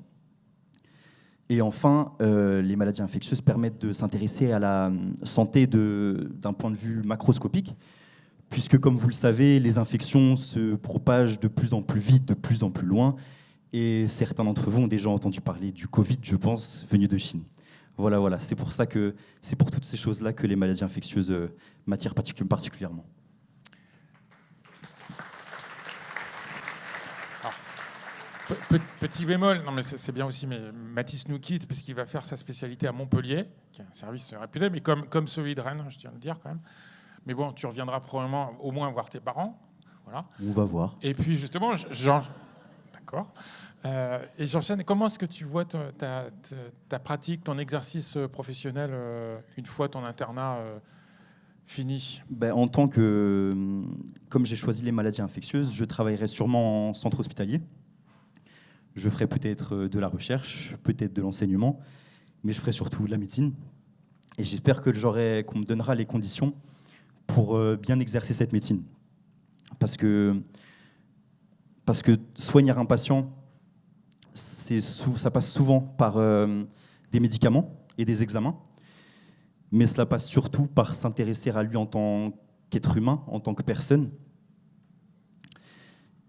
Et enfin, les maladies infectieuses permettent de s'intéresser à la santé d'un point de vue macroscopique, puisque, comme vous le savez, les infections se propagent de plus en plus vite, de plus en plus loin, et certains d'entre vous ont déjà entendu parler du Covid, je pense, venu de Chine. Voilà, c'est pour ça que c'est pour toutes ces choses-là que les maladies infectieuses m'attirent particulièrement. Petit bémol, non mais c'est bien aussi, mais Mathis nous quitte parce qu'il va faire sa spécialité à Montpellier, qui est un service réputé, mais comme celui de Rennes, je tiens à le dire quand même. Mais bon, tu reviendras probablement au moins voir tes parents. Voilà. On va voir. Et puis justement, d'accord. Et j'enchaîne. Comment est-ce que tu vois ta pratique, ton exercice professionnel une fois ton internat fini ? En tant comme j'ai choisi les maladies infectieuses, je travaillerai sûrement en centre hospitalier. Je ferai peut-être de la recherche, peut-être de l'enseignement, mais je ferai surtout de la médecine. Et j'espère qu'on me donnera les conditions pour bien exercer cette médecine. Parce que soigner un patient, ça passe souvent par des médicaments et des examens, mais cela passe surtout par s'intéresser à lui en tant qu'être humain, en tant que personne.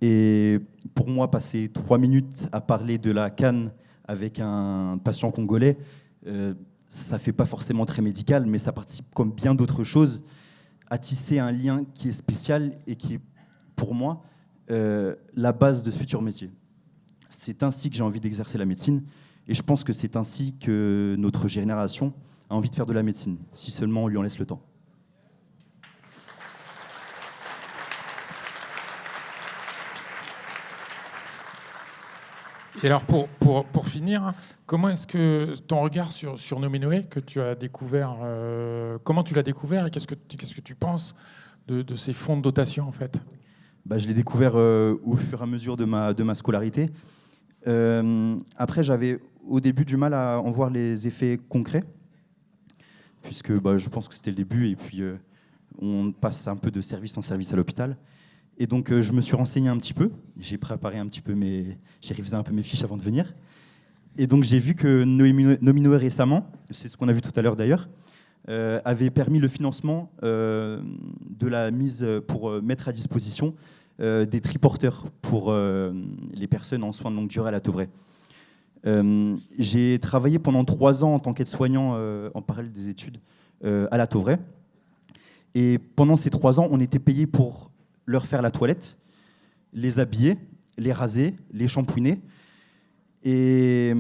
Et pour moi, passer 3 minutes à parler de la canne avec un patient congolais, ça ne fait pas forcément très médical, mais ça participe, comme bien d'autres choses, à tisser un lien qui est spécial et qui est, pour moi, la base de ce futur métier. C'est ainsi que j'ai envie d'exercer la médecine, et je pense que c'est ainsi que notre génération a envie de faire de la médecine, si seulement on lui en laisse le temps. Et alors, pour finir, comment est-ce que ton regard sur Nominoé, que tu as découvert, comment tu l'as découvert et qu'est-ce que tu penses de ces fonds de dotation, en fait ? Je l'ai découvert au fur et à mesure de ma scolarité. Après, j'avais au début du mal à en voir les effets concrets, puisque je pense que c'était le début, et puis on passe un peu de service en service à l'hôpital. Et donc, je me suis renseigné un petit peu. J'ai préparé un petit peu j'ai révisé un peu mes fiches avant de venir. Et donc j'ai vu que Nominoé récemment, c'est ce qu'on a vu tout à l'heure d'ailleurs, avait permis le financement de la mise pour mettre à disposition des triporteurs pour les personnes en soins de longue durée à La Tauvraie. J'ai travaillé pendant 3 ans en tant qu'aide-soignant en parallèle des études à La Tauvraie. Et pendant ces 3 ans, on était payé pour leur faire la toilette, les habiller, les raser, les shampouiner. Et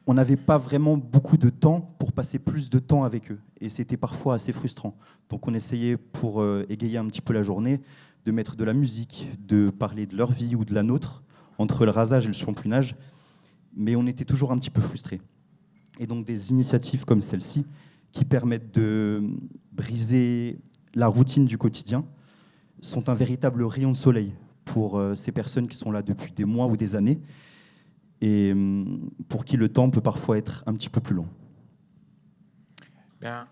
on n'avait pas vraiment beaucoup de temps pour passer plus de temps avec eux. Et c'était parfois assez frustrant. Donc on essayait, pour égayer un petit peu la journée, de mettre de la musique, de parler de leur vie ou de la nôtre, entre le rasage et le shampouinage. Mais on était toujours un petit peu frustrés. Et donc des initiatives comme celle-ci, qui permettent de briser la routine du quotidien, sont un véritable rayon de soleil pour ces personnes qui sont là depuis des mois ou des années, et pour qui le temps peut parfois être un petit peu plus long. Bien.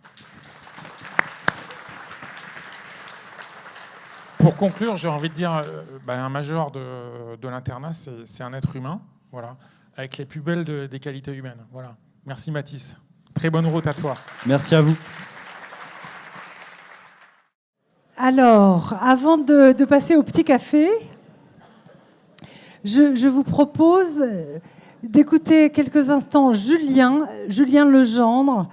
Pour conclure, j'ai envie de dire, un major de l'internat, c'est un être humain, voilà, avec les plus belles des qualités humaines. Voilà. Merci Mathis. Très bonne route à toi. Merci à vous. Alors, avant de passer au petit café, je vous propose d'écouter quelques instants Julien Legendre,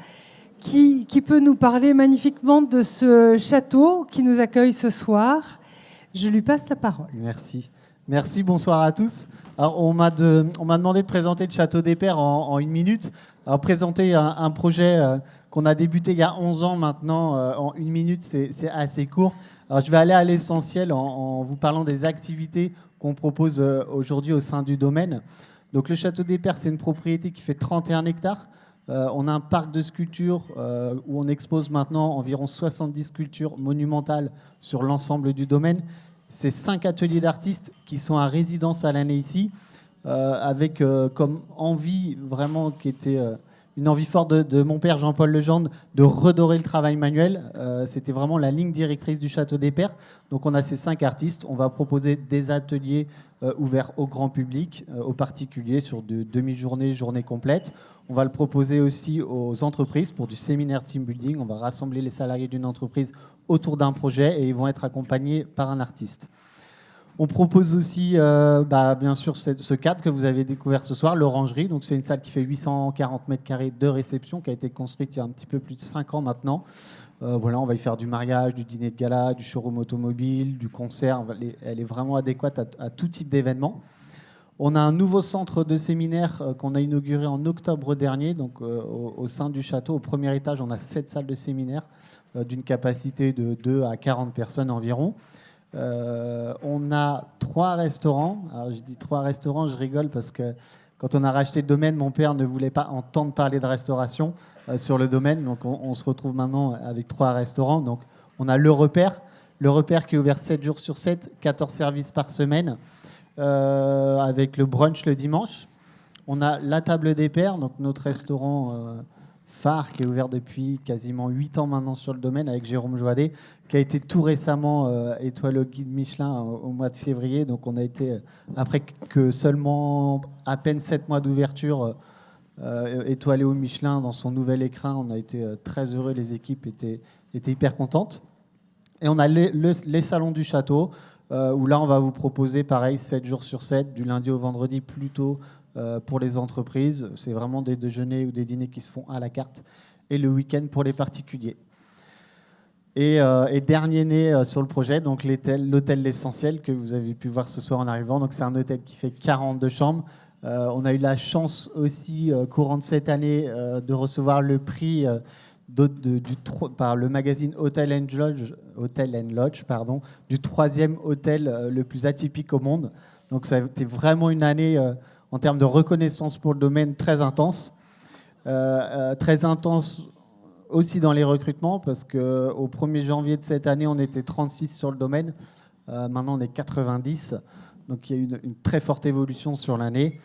qui peut nous parler magnifiquement de ce château qui nous accueille ce soir. Je lui passe la parole. Merci. Merci, bonsoir à tous. Alors, on m'a demandé de présenter le Château des Pères en 1 minute. Alors, présenter un projet qu'on a débuté il y a 11 ans maintenant, en 1 minute, c'est assez court. Alors, je vais aller à l'essentiel en vous parlant des activités qu'on propose aujourd'hui au sein du domaine. Donc, le Château des Pères, c'est une propriété qui fait 31 hectares. On a un parc de sculptures où on expose maintenant environ 70 sculptures monumentales sur l'ensemble du domaine. C'est 5 ateliers d'artistes qui sont à résidence à l'année ici, avec comme envie vraiment qui était une envie forte de mon père Jean-Paul Legendre de redorer le travail manuel. C'était vraiment la ligne directrice du Château des Pères. Donc on a ces 5 artistes. On va proposer des ateliers ouverts au grand public, aux particuliers sur de demi-journée, journée complète. On va le proposer aussi aux entreprises pour du séminaire team building. On va rassembler les salariés d'une entreprise autour d'un projet et ils vont être accompagnés par un artiste. On propose aussi, bien sûr, ce cadre que vous avez découvert ce soir, l'Orangerie. Donc, c'est une salle qui fait 840 mètres carrés de réception, qui a été construite il y a un petit peu plus de 5 ans maintenant. Voilà, on va y faire du mariage, du dîner de gala, du showroom automobile, du concert. Elle est vraiment adéquate à tout type d'événement. On a un nouveau centre de séminaire qu'on a inauguré en octobre dernier. Donc, au sein du château, au premier étage, on a 7 salles de séminaire d'une capacité de 2 à 40 personnes environ. On a 3 restaurants. Alors, je dis 3 restaurants, je rigole parce que quand on a racheté le domaine, mon père ne voulait pas entendre parler de restauration sur le domaine. Donc, on se retrouve maintenant avec 3 restaurants. Donc, on a le repère qui est ouvert 7 jours sur 7, 14 services par semaine, avec le brunch le dimanche. On a la Table des Pères, donc notre restaurant phare qui est ouvert depuis quasiment 8 ans maintenant sur le domaine avec Jérôme Joadet, qui a été tout récemment étoilé au guide Michelin au mois de février. Donc on a été, après que seulement à peine 7 mois d'ouverture, étoilé au Michelin dans son nouvel écrin, on a été très heureux, les équipes étaient hyper contentes. Et on a les salons du château, où là on va vous proposer pareil 7 jours sur 7, du lundi au vendredi plutôt, pour les entreprises. C'est vraiment des déjeuners ou des dîners qui se font à la carte, et le week-end pour les particuliers. Et dernier né sur le projet, donc l'hôtel L'Essentiel que vous avez pu voir ce soir en arrivant. Donc c'est un hôtel qui fait 42 chambres. On a eu la chance aussi courant de cette année de recevoir le prix par le magazine Hotel and Lodge, du 3e hôtel le plus atypique au monde. Donc ça a été vraiment une année en termes de reconnaissance pour le domaine très intense. Très intense aussi dans les recrutements, parce qu'au 1er janvier de cette année, on était 36 sur le domaine. Maintenant, on est 90. Donc il y a eu une très forte évolution sur l'année.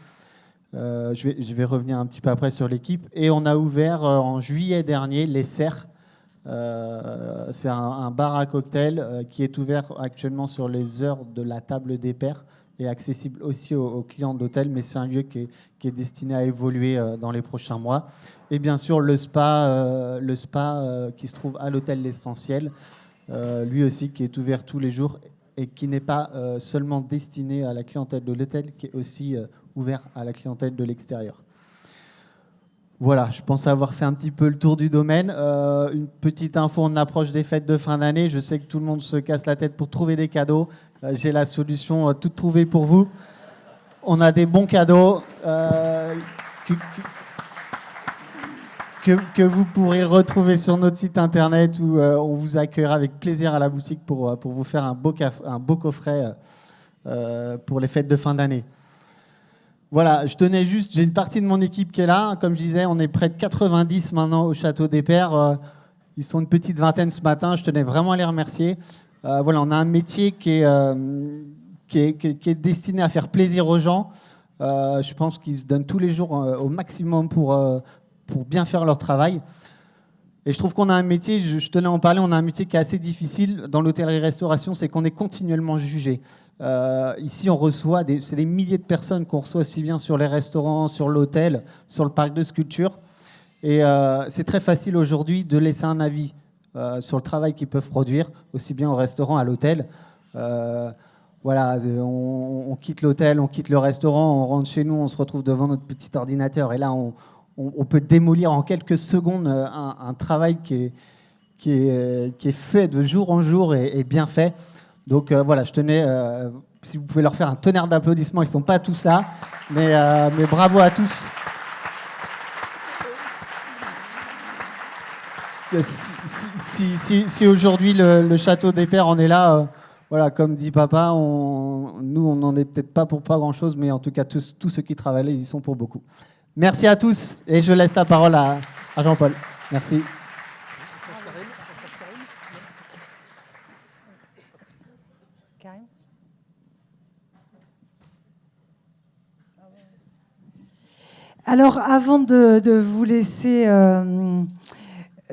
Je vais revenir un petit peu après sur l'équipe. Et on a ouvert en juillet dernier les Serres. C'est un bar à cocktail qui est ouvert actuellement sur les heures de la Table des Pères, et accessible aussi aux clients d'hôtel, mais c'est un lieu qui est destiné à évoluer dans les prochains mois. Et bien sûr, le spa qui se trouve à l'hôtel L'Essentiel, lui aussi qui est ouvert tous les jours et qui n'est pas seulement destiné à la clientèle de l'hôtel, qui est aussi ouvert à la clientèle de l'extérieur. Voilà, je pense avoir fait un petit peu le tour du domaine. Une petite info, on approche des fêtes de fin d'année. Je sais que tout le monde se casse la tête pour trouver des cadeaux. J'ai la solution toute trouvée pour vous. On a des bons cadeaux que vous pourrez retrouver sur notre site internet, où on vous accueillera avec plaisir à la boutique pour vous faire un beau coffret pour les fêtes de fin d'année. Voilà, je tenais juste, j'ai une partie de mon équipe qui est là. Comme je disais, on est près de 90 maintenant au Château des Pères. Ils sont une petite vingtaine ce matin. Je tenais vraiment à les remercier. Voilà, on a un métier qui est destiné à faire plaisir aux gens. Je pense qu'ils se donnent tous les jours au maximum pour bien faire leur travail. Et je trouve qu'on a un métier, je tenais à en parler, on a un métier qui est assez difficile dans l'hôtellerie-restauration, c'est qu'on est continuellement jugé. Ici, on reçoit, c'est des milliers de personnes qu'on reçoit aussi bien sur les restaurants, sur l'hôtel, sur le parc de sculpture. Et c'est très facile aujourd'hui de laisser un avis sur le travail qu'ils peuvent produire, aussi bien au restaurant, à l'hôtel. Voilà, on quitte l'hôtel, on quitte le restaurant, on rentre chez nous, on se retrouve devant notre petit ordinateur. Et là, on peut démolir en quelques secondes un travail qui est fait de jour en jour et bien fait. Donc voilà, je tenais, si vous pouvez leur faire un tonnerre d'applaudissements, ils ne sont pas tous là, mais bravo à tous. Si aujourd'hui le Château des Pères en est là, voilà, comme dit papa, nous on n'en est peut-être pas pour pas grand-chose, mais en tout cas tous ceux qui travaillent, ils y sont pour beaucoup. Merci à tous et je laisse la parole à Jean-Paul. Merci. Alors, avant de vous laisser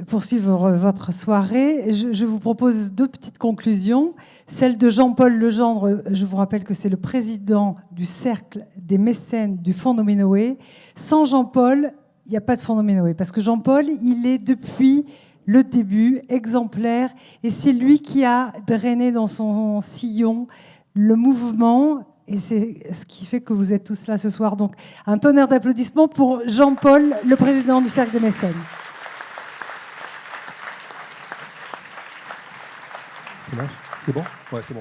poursuivre votre soirée, je vous propose deux petites conclusions. Celle de Jean-Paul Legendre, je vous rappelle que c'est le président du Cercle des mécènes du Fonds Nominoé. Sans Jean-Paul, il n'y a pas de Fonds Nominoé, parce que Jean-Paul, il est depuis le début exemplaire, et c'est lui qui a drainé dans son sillon le mouvement. Et c'est ce qui fait que vous êtes tous là ce soir. Donc, un tonnerre d'applaudissements pour Jean-Paul, le président du Cercle des mécènes. C'est bon ? Ouais, c'est bon.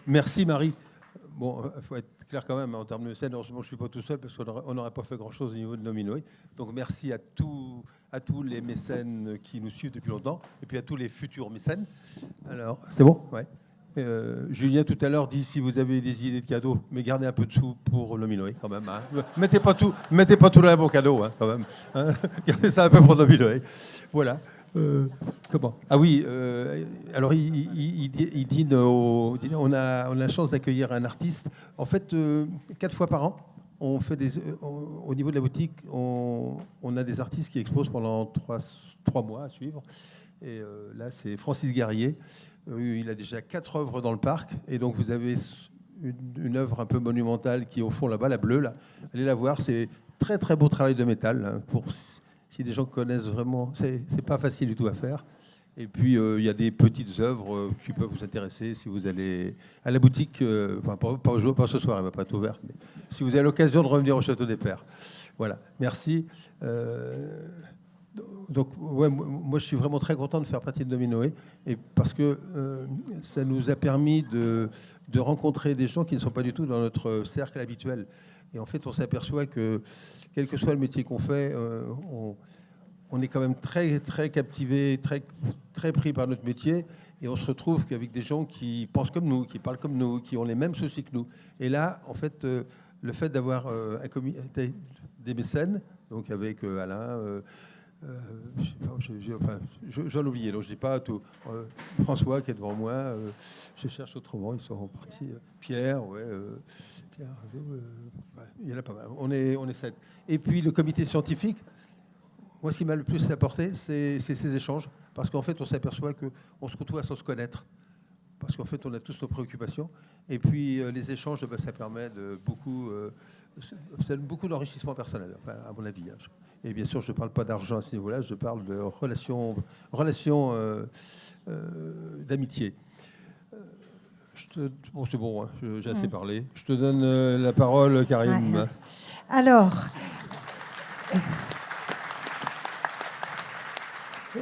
Merci Marie. Bon, il faut être clair quand même en termes de mécènes. Heureusement, je ne suis pas tout seul parce qu'on n'aurait pas fait grand-chose au niveau de Nominoé. Donc, merci à tous les mécènes qui nous suivent depuis longtemps et puis à tous les futurs mécènes. Alors, c'est bon ? Ouais. Julien tout à l'heure dit si vous avez des idées de cadeaux, mais gardez un peu de sous pour Nominoé quand même. Hein. Mettez pas tout dans un bon cadeau hein, quand même. Hein. Gardez ça un peu pour Nominoé. Voilà. Comment ? Ah oui. Alors il dit on a la chance d'accueillir un artiste. En fait, 4 fois par an, on fait au niveau de la boutique, on a des artistes qui exposent pendant 3 mois à suivre. Et là, c'est Francis Garrier. Il a déjà 4 œuvres dans le parc. Et donc, vous avez une œuvre un peu monumentale qui est au fond là-bas, la bleue. Là. Allez la voir. C'est très, très beau travail de métal. Hein, si des gens connaissent vraiment, c'est pas facile du tout à faire. Et puis, il y a des petites œuvres qui peuvent vous intéresser si vous allez à la boutique. Enfin, pas ce soir, elle ne va pas être ouverte. Mais si vous avez l'occasion de revenir au Château des Pères. Voilà. Merci. Donc, ouais, moi, je suis vraiment très content de faire partie de Nominoé, et parce que ça nous a permis de rencontrer des gens qui ne sont pas du tout dans notre cercle habituel. Et en fait, on s'aperçoit que, quel que soit le métier qu'on fait, on est quand même très, très captivé, très, très pris par notre métier, et on se retrouve qu'avec des gens qui pensent comme nous, qui parlent comme nous, qui ont les mêmes soucis que nous. Et là, en fait, le fait d'avoir des mécènes, donc avec Alain... j'en oubliais, donc je ne dis pas tout. François qui est devant moi, je cherche autrement, ils sont partis. Pierre, Pierre, il y en a pas mal. On est 7. Et puis le comité scientifique, moi ce qui m'a le plus apporté, c'est ces échanges, parce qu'en fait on s'aperçoit qu'on se retrouve à sans se connaître. parce qu'en fait, on a tous nos préoccupations. Et puis, les échanges, ça permet de beaucoup d'enrichissement personnel, enfin, à mon avis. Et bien sûr, je ne parle pas d'argent à ce niveau-là, je parle de relations d'amitié. Bon, c'est bon, hein, j'ai assez parlé. Je te donne la parole, Karim. Ouais. Alors,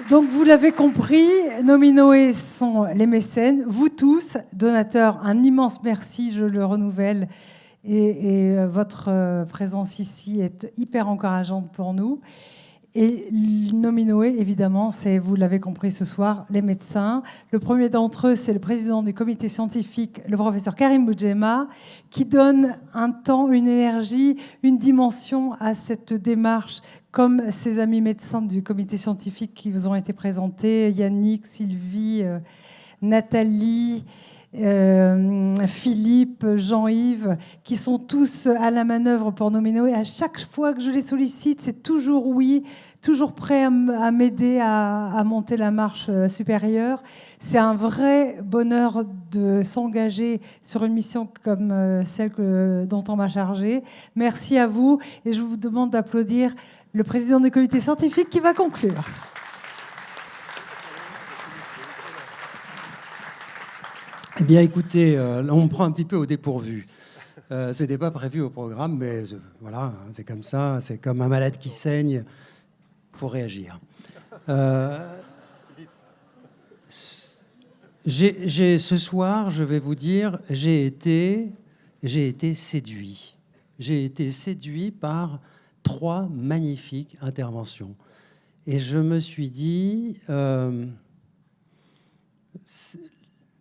donc vous l'avez compris, Nominoé sont les mécènes. Vous tous, donateurs, un immense merci, je le renouvelle. Et votre présence ici est hyper encourageante pour nous. Et Nominoé, évidemment, c'est, vous l'avez compris ce soir, les médecins. Le premier d'entre eux, c'est le président du comité scientifique, le professeur Karim Boudjema, qui donne un temps, une énergie, une dimension à cette démarche, comme ses amis médecins du comité scientifique qui vous ont été présentés, Yannick, Sylvie, Nathalie, Philippe, Jean-Yves, qui sont tous à la manœuvre pour Nominoé. À chaque fois que je les sollicite, c'est toujours oui, toujours prêt à m'aider à monter la marche supérieure. C'est un vrai bonheur de s'engager sur une mission comme celle dont on m'a chargée. Merci à vous et je vous demande d'applaudir le président du comité scientifique qui va conclure. Eh bien, écoutez, on me prend un petit peu au dépourvu. Ce n'était pas prévu au programme, mais voilà, c'est comme ça. C'est comme un malade qui saigne. Il faut réagir. Ce soir, je vais vous dire, j'ai été séduit. J'ai été séduit par 3 magnifiques interventions. Et je me suis dit...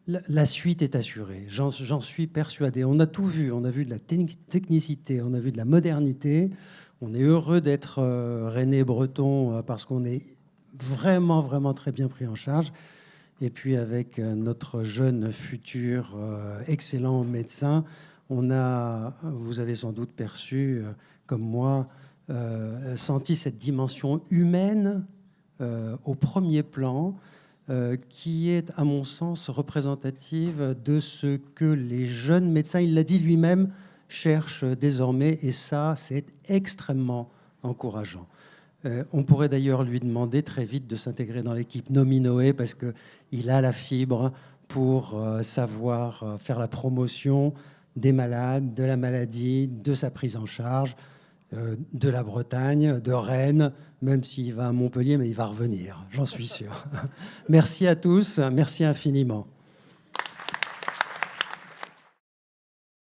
la suite est assurée, j'en suis persuadé. On a tout vu, on a vu de la technicité, on a vu de la modernité. On est heureux d'être René Breton parce qu'on est vraiment, vraiment très bien pris en charge. Et puis avec notre jeune futur excellent médecin, on a, vous avez sans doute perçu, comme moi, senti cette dimension humaine au premier plan, qui est, à mon sens, représentative de ce que les jeunes médecins, il l'a dit lui-même, cherchent désormais. Et ça, c'est extrêmement encourageant. On pourrait d'ailleurs lui demander très vite de s'intégrer dans l'équipe Nominoé parce qu'il a la fibre pour savoir faire la promotion des malades, de la maladie, de sa prise en charge, de la Bretagne, de Rennes, même s'il va à Montpellier, mais il va revenir, j'en suis sûr. Merci à tous, merci infiniment.